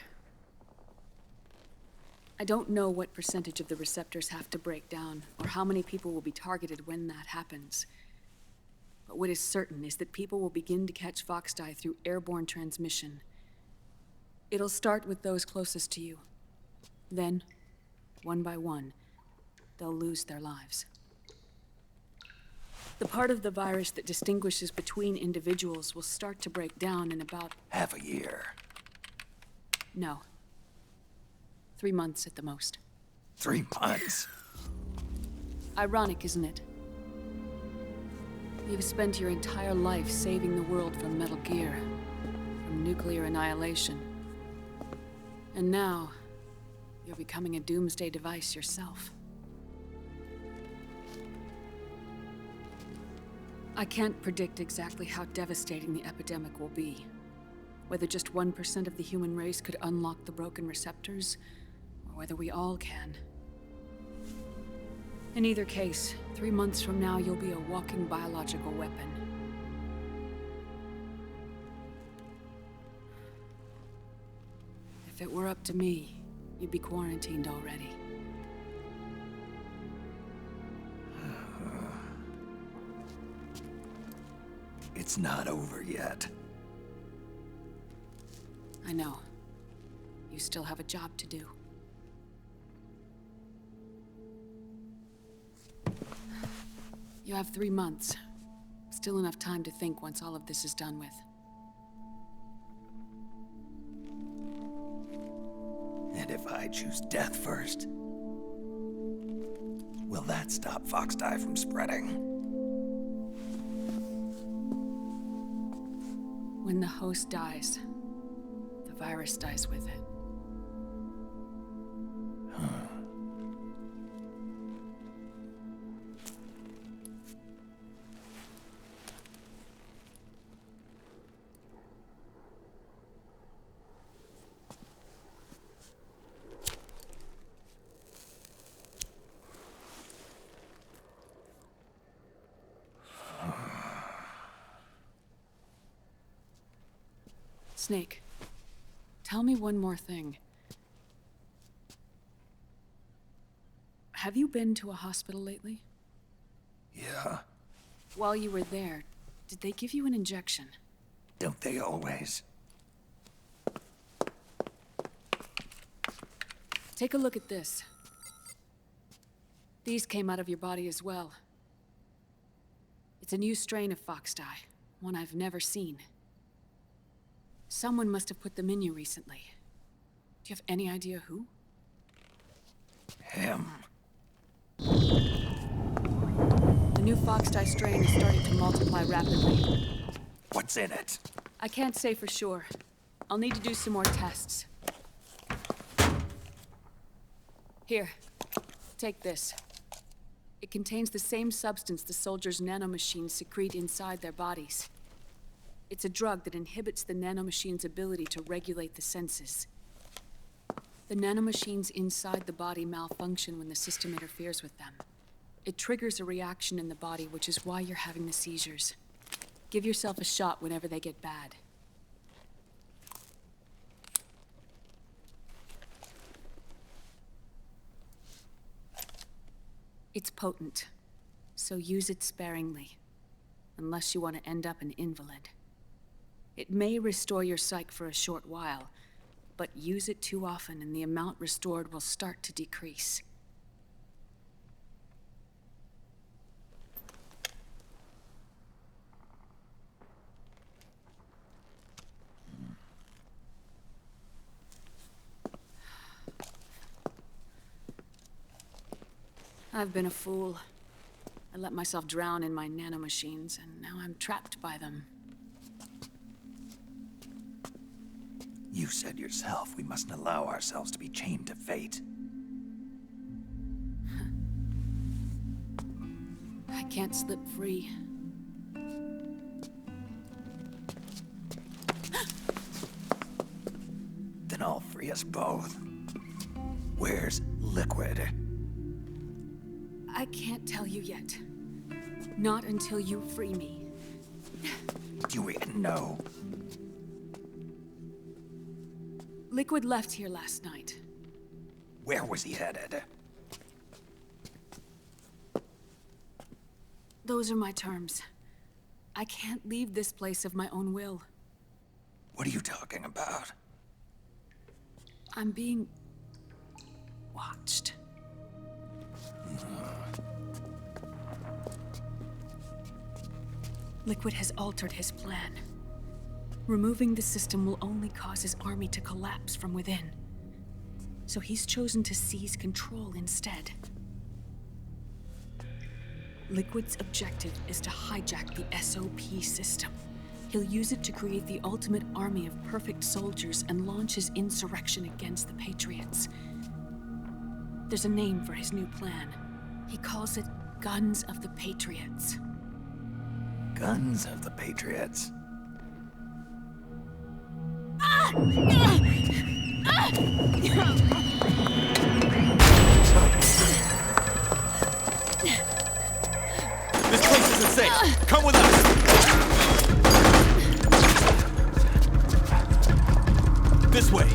S12: I don't know what percentage of the receptors have to break down, or how many people will be targeted when that happens. But what is certain is that people will begin to catch fox dye through airborne transmission. It'll start with those closest to you. Then, one by one, they'll lose their lives. The part of the virus that distinguishes between individuals will start to break down in about...
S5: half a year.
S12: No. 3 months at the most.
S5: 3 months?
S12: Ironic, isn't it? You've spent your entire life saving the world from Metal Gear, from nuclear annihilation. And now, you're becoming a doomsday device yourself. I can't predict exactly how devastating the epidemic will be. Whether just 1% of the human race could unlock the broken receptors, or whether we all can. In either case, 3 months from now, you'll be a walking biological weapon. If it were up to me, you'd be quarantined already.
S5: It's not over yet.
S12: I know. you still have a job to do. You have 3 months. Still enough time to think once all of this is done with.
S5: And if I choose death first, will that stop Foxdie from spreading?
S12: When the host dies, the virus dies with it. Snake, tell me one more thing. Have you been to a hospital lately?
S5: Yeah.
S12: While you were there, did they give you an injection?
S5: Don't they always?
S12: Take a look at this. These came out of your body as well. It's a new strain of Foxdie, one I've never seen. Someone must have put them in you recently. Do you have any idea who?
S5: Him.
S12: The new Foxdie strain is starting to multiply rapidly.
S5: What's in it?
S12: I can't say for sure. I'll need to do some more tests. Here, take this. It contains the same substance the soldiers' nanomachines secrete inside their bodies. It's a drug that inhibits the nanomachine's ability to regulate the senses. The nanomachines inside the body malfunction when the system interferes with them. It triggers a reaction in the body, which is why you're having the seizures. Give yourself a shot whenever they get bad. It's potent, so use it sparingly, unless you want to end up an invalid. It may restore your psyche for a short while, but use it too often and the amount restored will start to decrease. I've been a fool. I let myself drown in my nanomachines, and now I'm trapped by them.
S5: You said yourself we mustn't allow ourselves to be chained to fate.
S12: I can't slip free.
S5: Then I'll free us both. Where's Liquid?
S12: I can't tell you yet. Not until you free me.
S5: Do you even know?
S12: Liquid left here last night.
S5: Where was he headed?
S12: Those are my terms. I can't leave this place of my own will.
S5: What are you talking about?
S12: I'm being watched. Liquid has altered his plan. Removing the system will only cause his army to collapse from within. So he's chosen to seize control instead. Liquid's objective is to hijack the SOP system. He'll use it to create the ultimate army of perfect soldiers and launch his insurrection against the Patriots. There's a name for his new plan. He calls it Guns of the Patriots.
S5: Guns of the Patriots.
S13: This place isn't safe. Come with us. This way.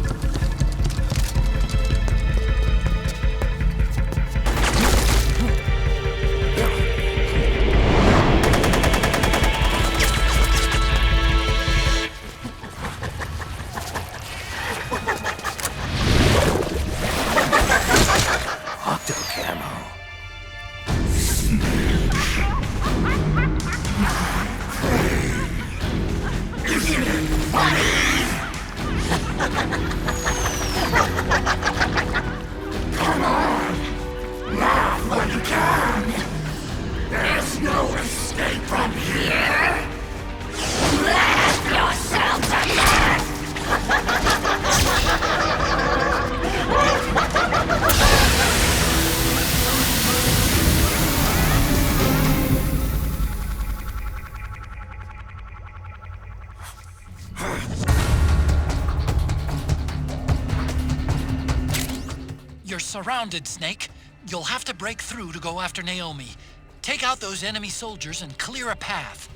S2: Come on! Laugh when you can! There's no escape from here! Laugh yourself to death!
S1: You're surrounded, Snake. You'll have to break through to go after Naomi. Take out those enemy soldiers and clear a path.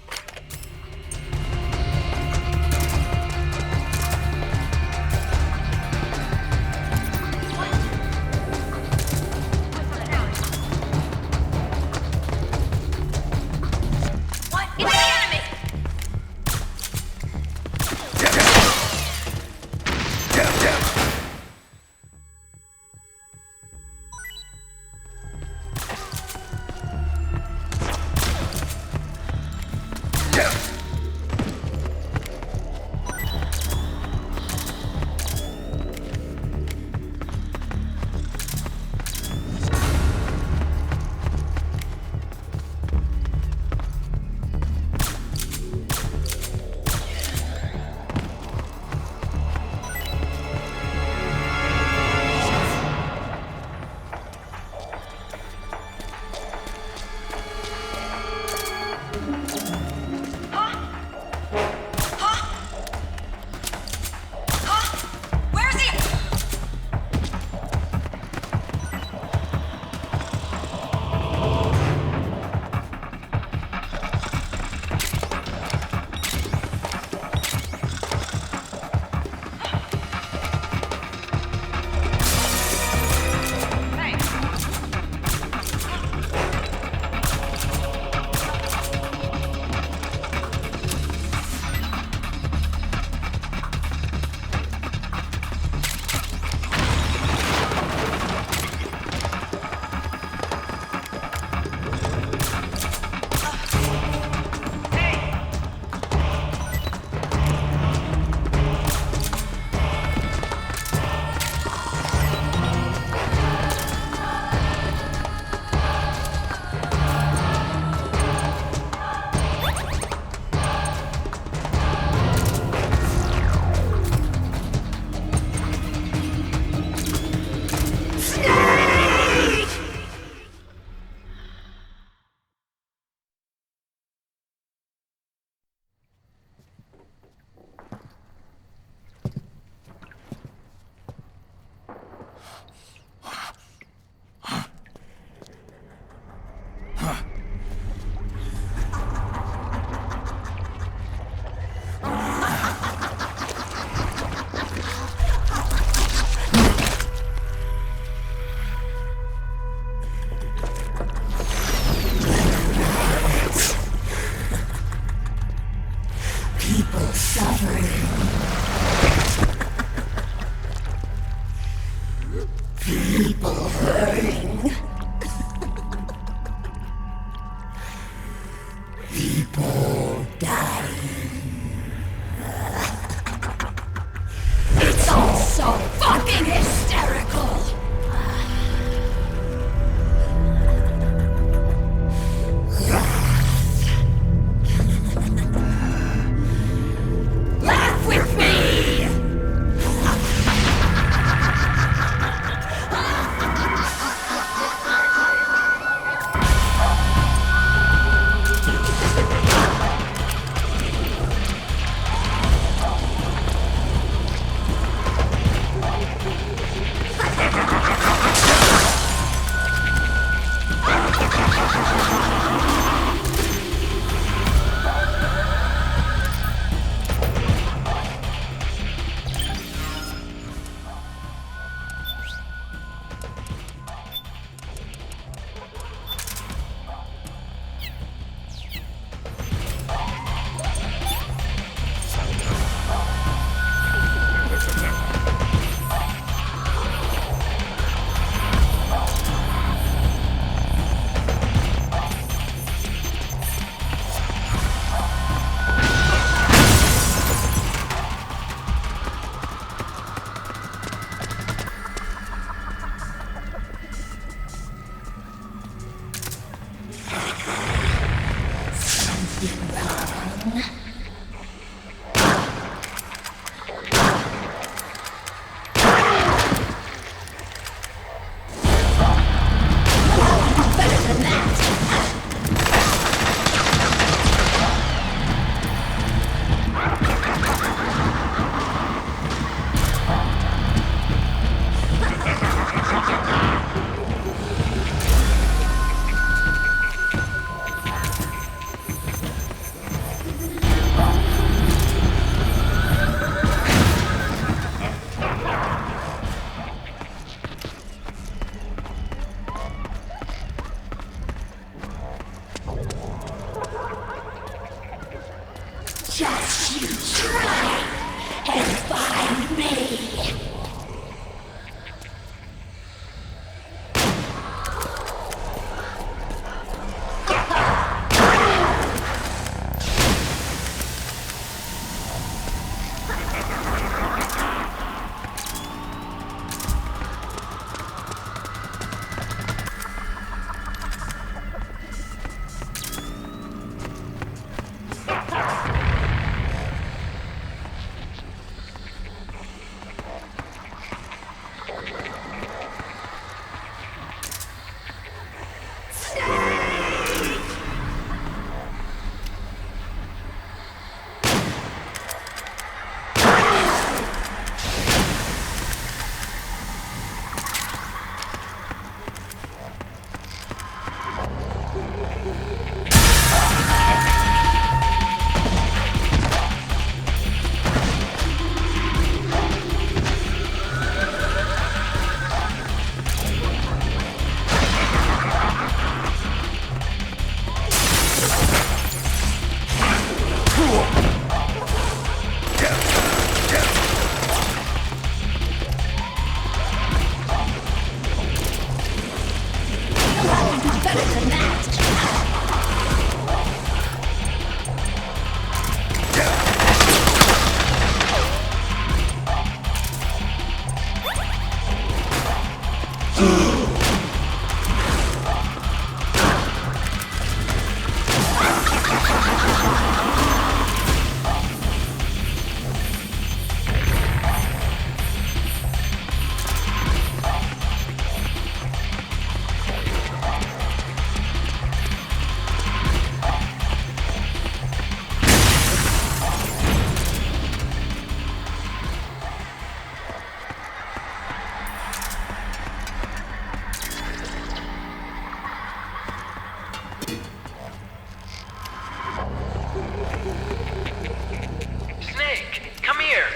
S1: Snake, come here.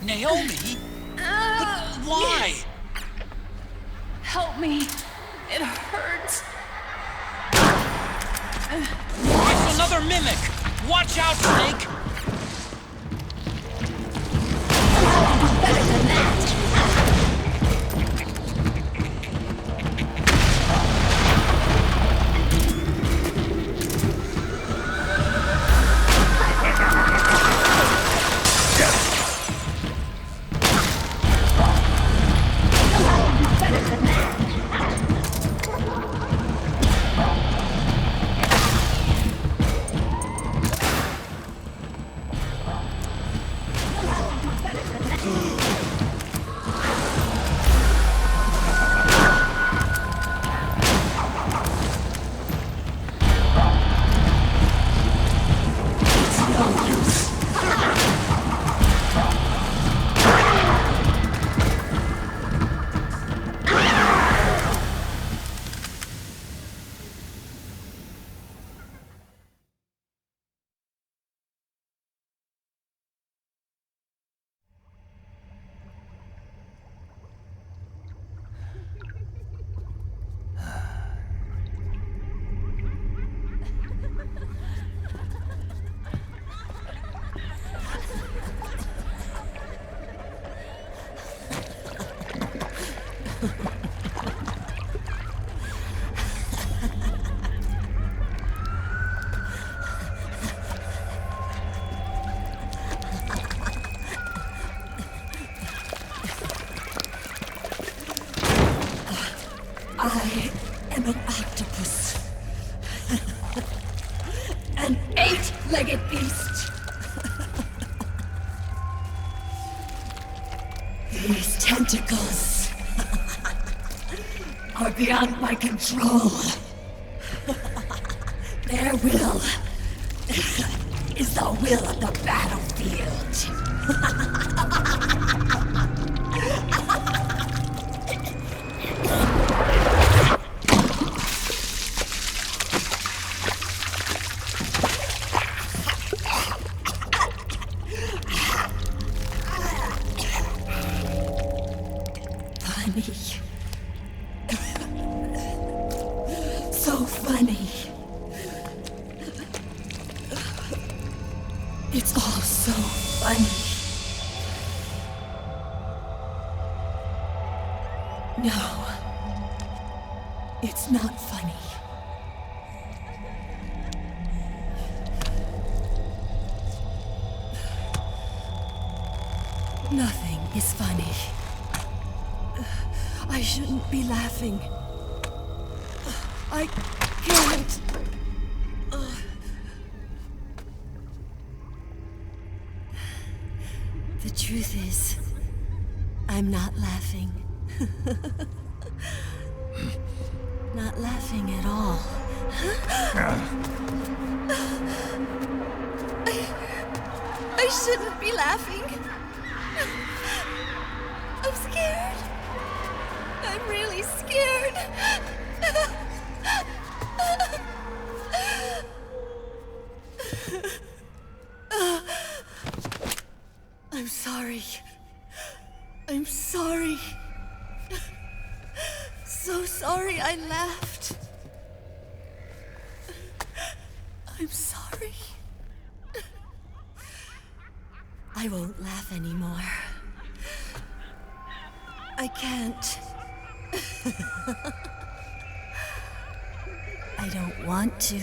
S1: Naomi? But why?
S12: Yes. Help me. It hurts.
S1: It's another mimic! Watch out, Snake!
S12: Better than that.
S14: I am an octopus. An eight-legged beast. These tentacles. are beyond my control. Their will is the will of the battlefield. Funny. So funny. It's all so funny. No. It's not funny. Nothing is funny. I shouldn't be laughing. I can't. The truth is, I'm not laughing. Not laughing at all. I shouldn't be laughing. I'm scared. I'm really scared. I'm sorry. I'm sorry. So sorry I laughed. I'm sorry. I won't laugh anymore. I can't. I don't want to.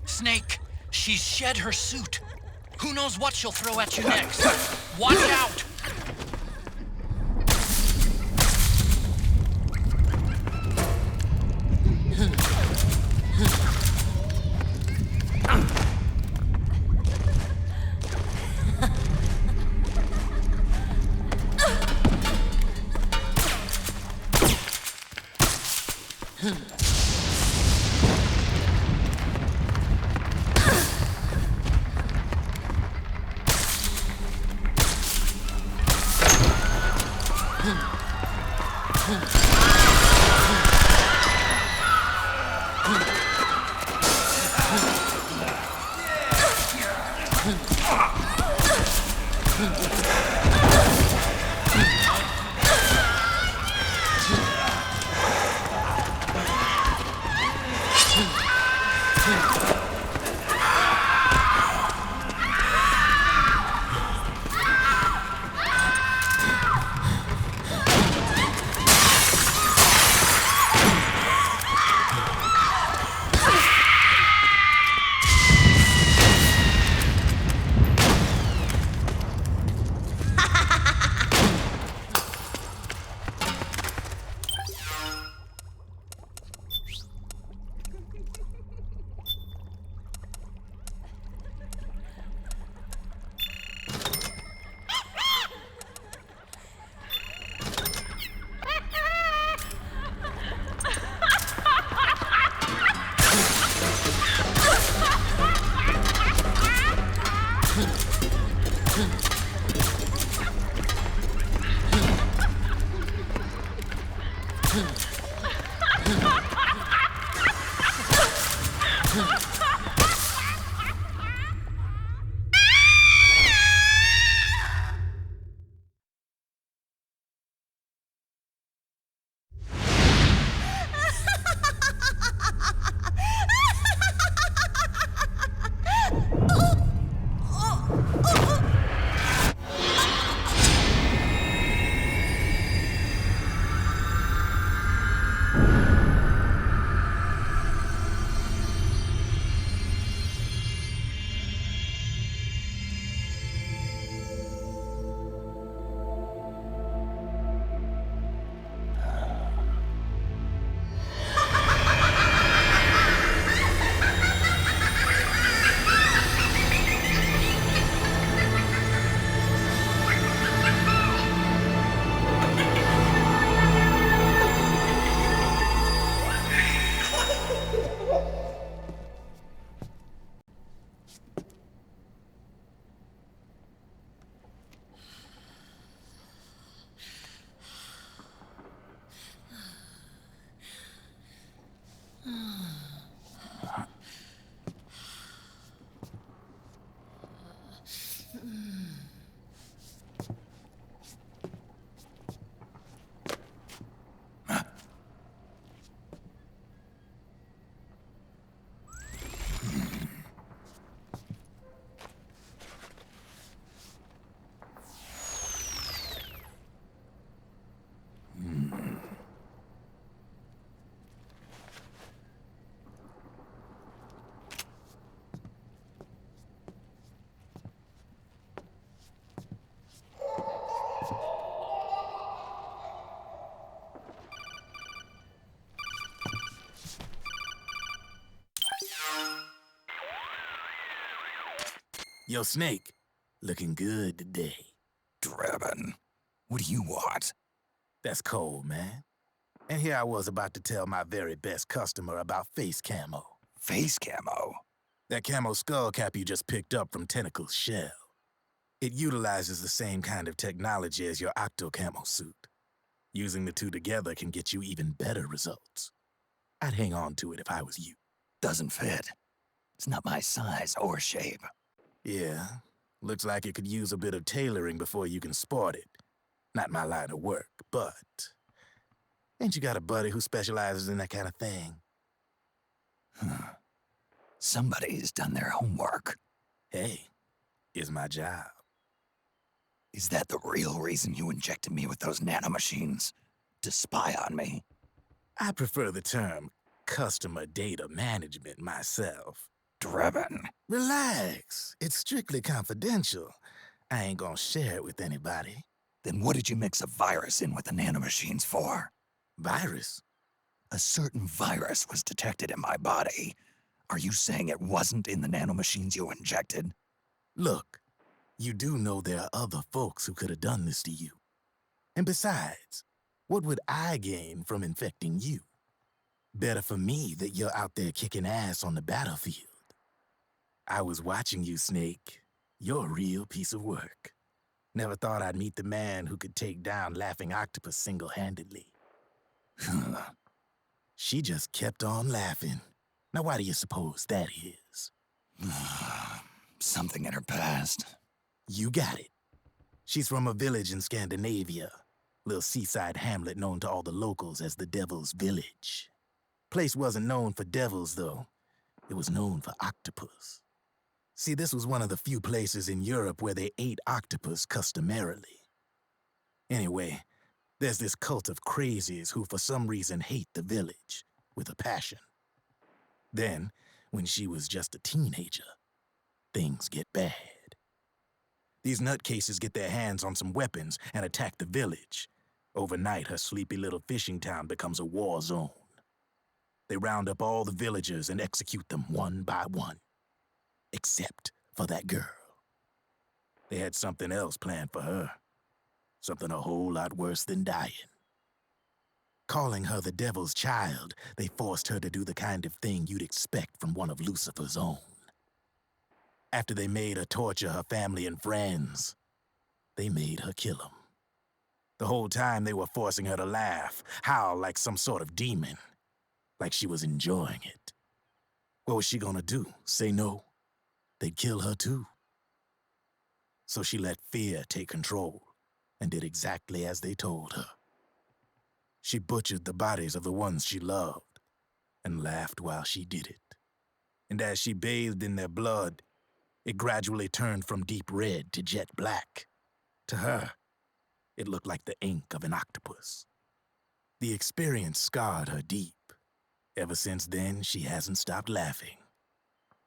S1: Snake, she's shed her suit. Who knows what she'll throw at you next? Watch out!
S8: Yo, Snake, looking good today.
S5: Drebin, what do you want?
S8: That's cold, man. And here I was about to tell my very best customer about face camo.
S5: Face camo?
S8: That camo skull cap you just picked up from Tentacle's shell. It utilizes the same kind of technology as your octo camo suit. Using the two together can get you even better results. I'd hang on to it if I was you.
S5: Doesn't fit. It's not my size or shape.
S8: Yeah, looks like it could use a bit of tailoring before you can sport it. Not my line of work, but... ain't you got a buddy who specializes in that kind of thing?
S5: Somebody's done their homework.
S8: Hey, it's my job.
S5: Is that the real reason you injected me with those nanomachines? To spy on me?
S8: I prefer the term customer data management myself.
S5: Drebin.
S8: Relax. It's strictly confidential. I ain't gonna share it with anybody.
S5: Then what did you mix a virus in with the nanomachines for?
S8: Virus?
S5: A certain virus was detected in my body. Are you saying it wasn't in the nanomachines you injected?
S8: Look, you do know there are other folks who could have done this to you. And besides, what would I gain from infecting you? Better for me that you're out there kicking ass on the battlefield. I was watching you, Snake. You're a real piece of work. Never thought I'd meet the man who could take down Laughing Octopus single-handedly. She just kept on laughing. Now why do you suppose that is?
S5: Something in her past.
S8: You got it. She's from a village in Scandinavia. Little seaside hamlet known to all the locals as the Devil's Village. Place wasn't known for devils, though. It was known for octopus. See, this was one of the few places in Europe where they ate octopus customarily. Anyway, there's this cult of crazies who for some reason hate the village with a passion. Then, when she was just a teenager, things get bad. These nutcases get their hands on some weapons and attack the village. Overnight, her sleepy little fishing town becomes a war zone. They round up all the villagers and execute them one by one. Except for that girl. They had something else planned for her. Something a whole lot worse than dying. Calling her the devil's child, they forced her to do the kind of thing you'd expect from one of Lucifer's own. After they made her torture her family and friends, they made her kill them. The whole time they were forcing her to laugh, howl like some sort of demon. Like she was enjoying it. What was she gonna do? Say no? They'd kill her too. So she let fear take control and did exactly as they told her. She butchered the bodies of the ones she loved and laughed while she did it. And as she bathed in their blood, it gradually turned from deep red to jet black. To her, it looked like the ink of an octopus. The experience scarred her deep. Ever since then, she hasn't stopped laughing.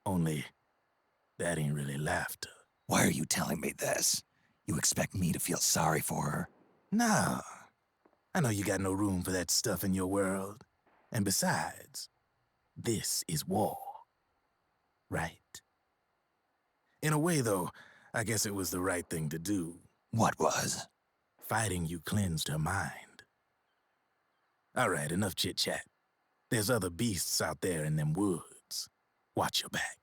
S8: Only, that ain't really laughter.
S5: Why are you telling me this? You expect me to feel sorry for her?
S8: Nah. I know you got no room for that stuff in your world. And besides, this is war. Right? In a way, though, I guess it was the right thing to do.
S5: What was?
S8: Fighting you cleansed her mind. All right, enough chit-chat. There's other beasts out there in them woods. Watch your back.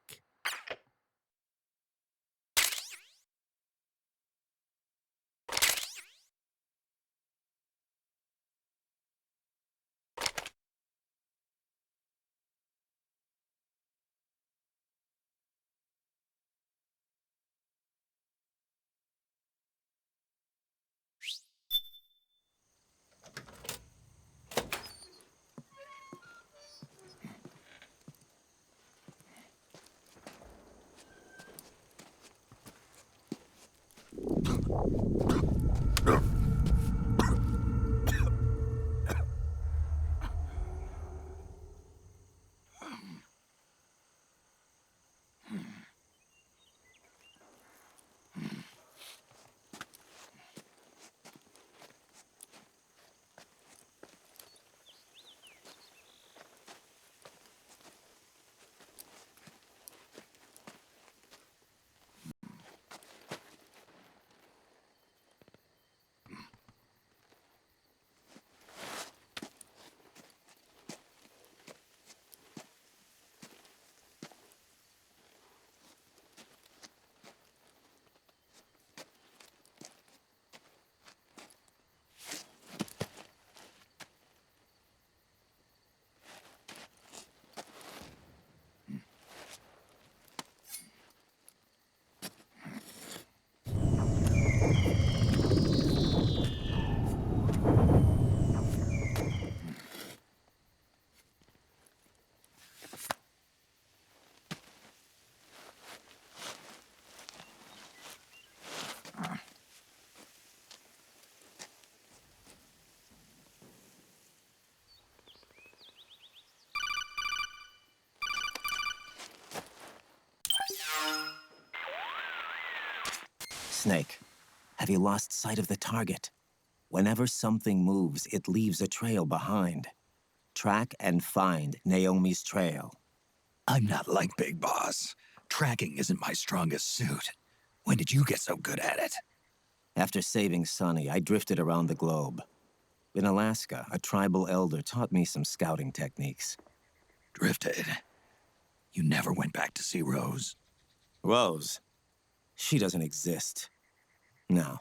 S7: Snake, have you lost sight of the target? Whenever something moves, it leaves a trail behind. Track and find Naomi's trail.
S5: I'm not like Big Boss. Tracking isn't my strongest suit. When did you get so good at it?
S7: After saving Sonny, I drifted around the globe. In Alaska, a tribal elder taught me some scouting techniques.
S5: Drifted? You never went back to see Rose?
S7: Rose? She doesn't exist. No.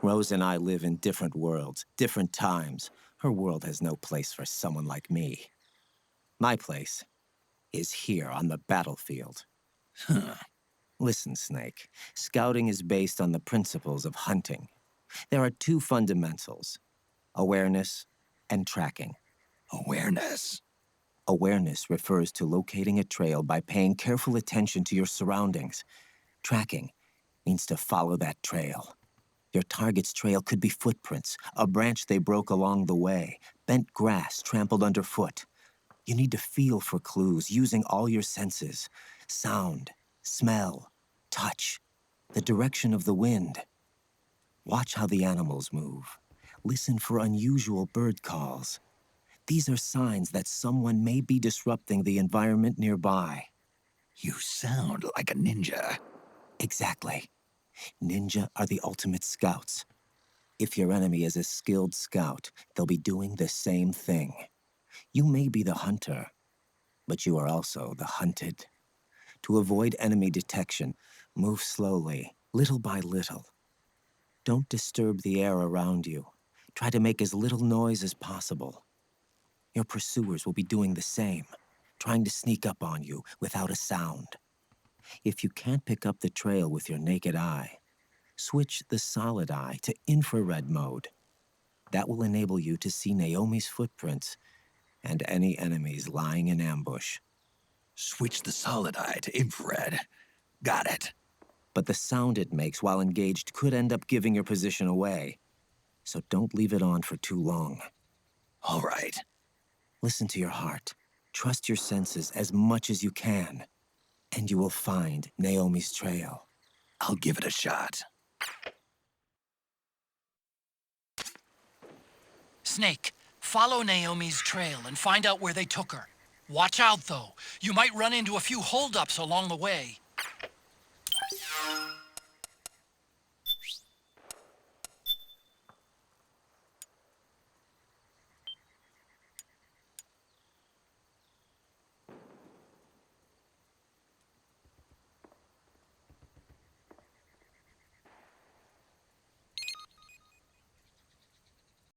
S7: Rose and I live in different worlds, different times. Her world has no place for someone like me. My place is here on the battlefield.
S5: Huh.
S7: Listen, Snake. Scouting is based on the principles of hunting. There are two fundamentals: awareness and tracking.
S5: Awareness?
S7: Awareness refers to locating a trail by paying careful attention to your surroundings. Tracking means to follow that trail. Your target's trail could be footprints, a branch they broke along the way, bent grass trampled underfoot. You need to feel for clues using all your senses: sound, smell, touch, the direction of the wind. Watch how the animals move. Listen for unusual bird calls. These are signs that someone may be disrupting the environment nearby.
S5: You sound like a ninja.
S7: Exactly. Ninja are the ultimate scouts. If your enemy is a skilled scout, they'll be doing the same thing. You may be the hunter, but you are also the hunted. To avoid enemy detection, move slowly, little by little. Don't disturb the air around you. Try to make as little noise as possible. Your pursuers will be doing the same, trying to sneak up on you without a sound. If you can't pick up the trail with your naked eye, switch the solid eye to infrared mode. That will enable you to see Naomi's footprints and any enemies lying in ambush.
S5: Switch the solid eye to infrared. Got it.
S7: But the sound it makes while engaged could end up giving your position away. So don't leave it on for too long.
S5: All right.
S7: Listen to your heart. Trust your senses as much as you can. And you will find Naomi's trail.
S5: I'll give it a shot.
S1: Snake, follow Naomi's trail and find out where they took her. Watch out, though. You might run into a few holdups along the way.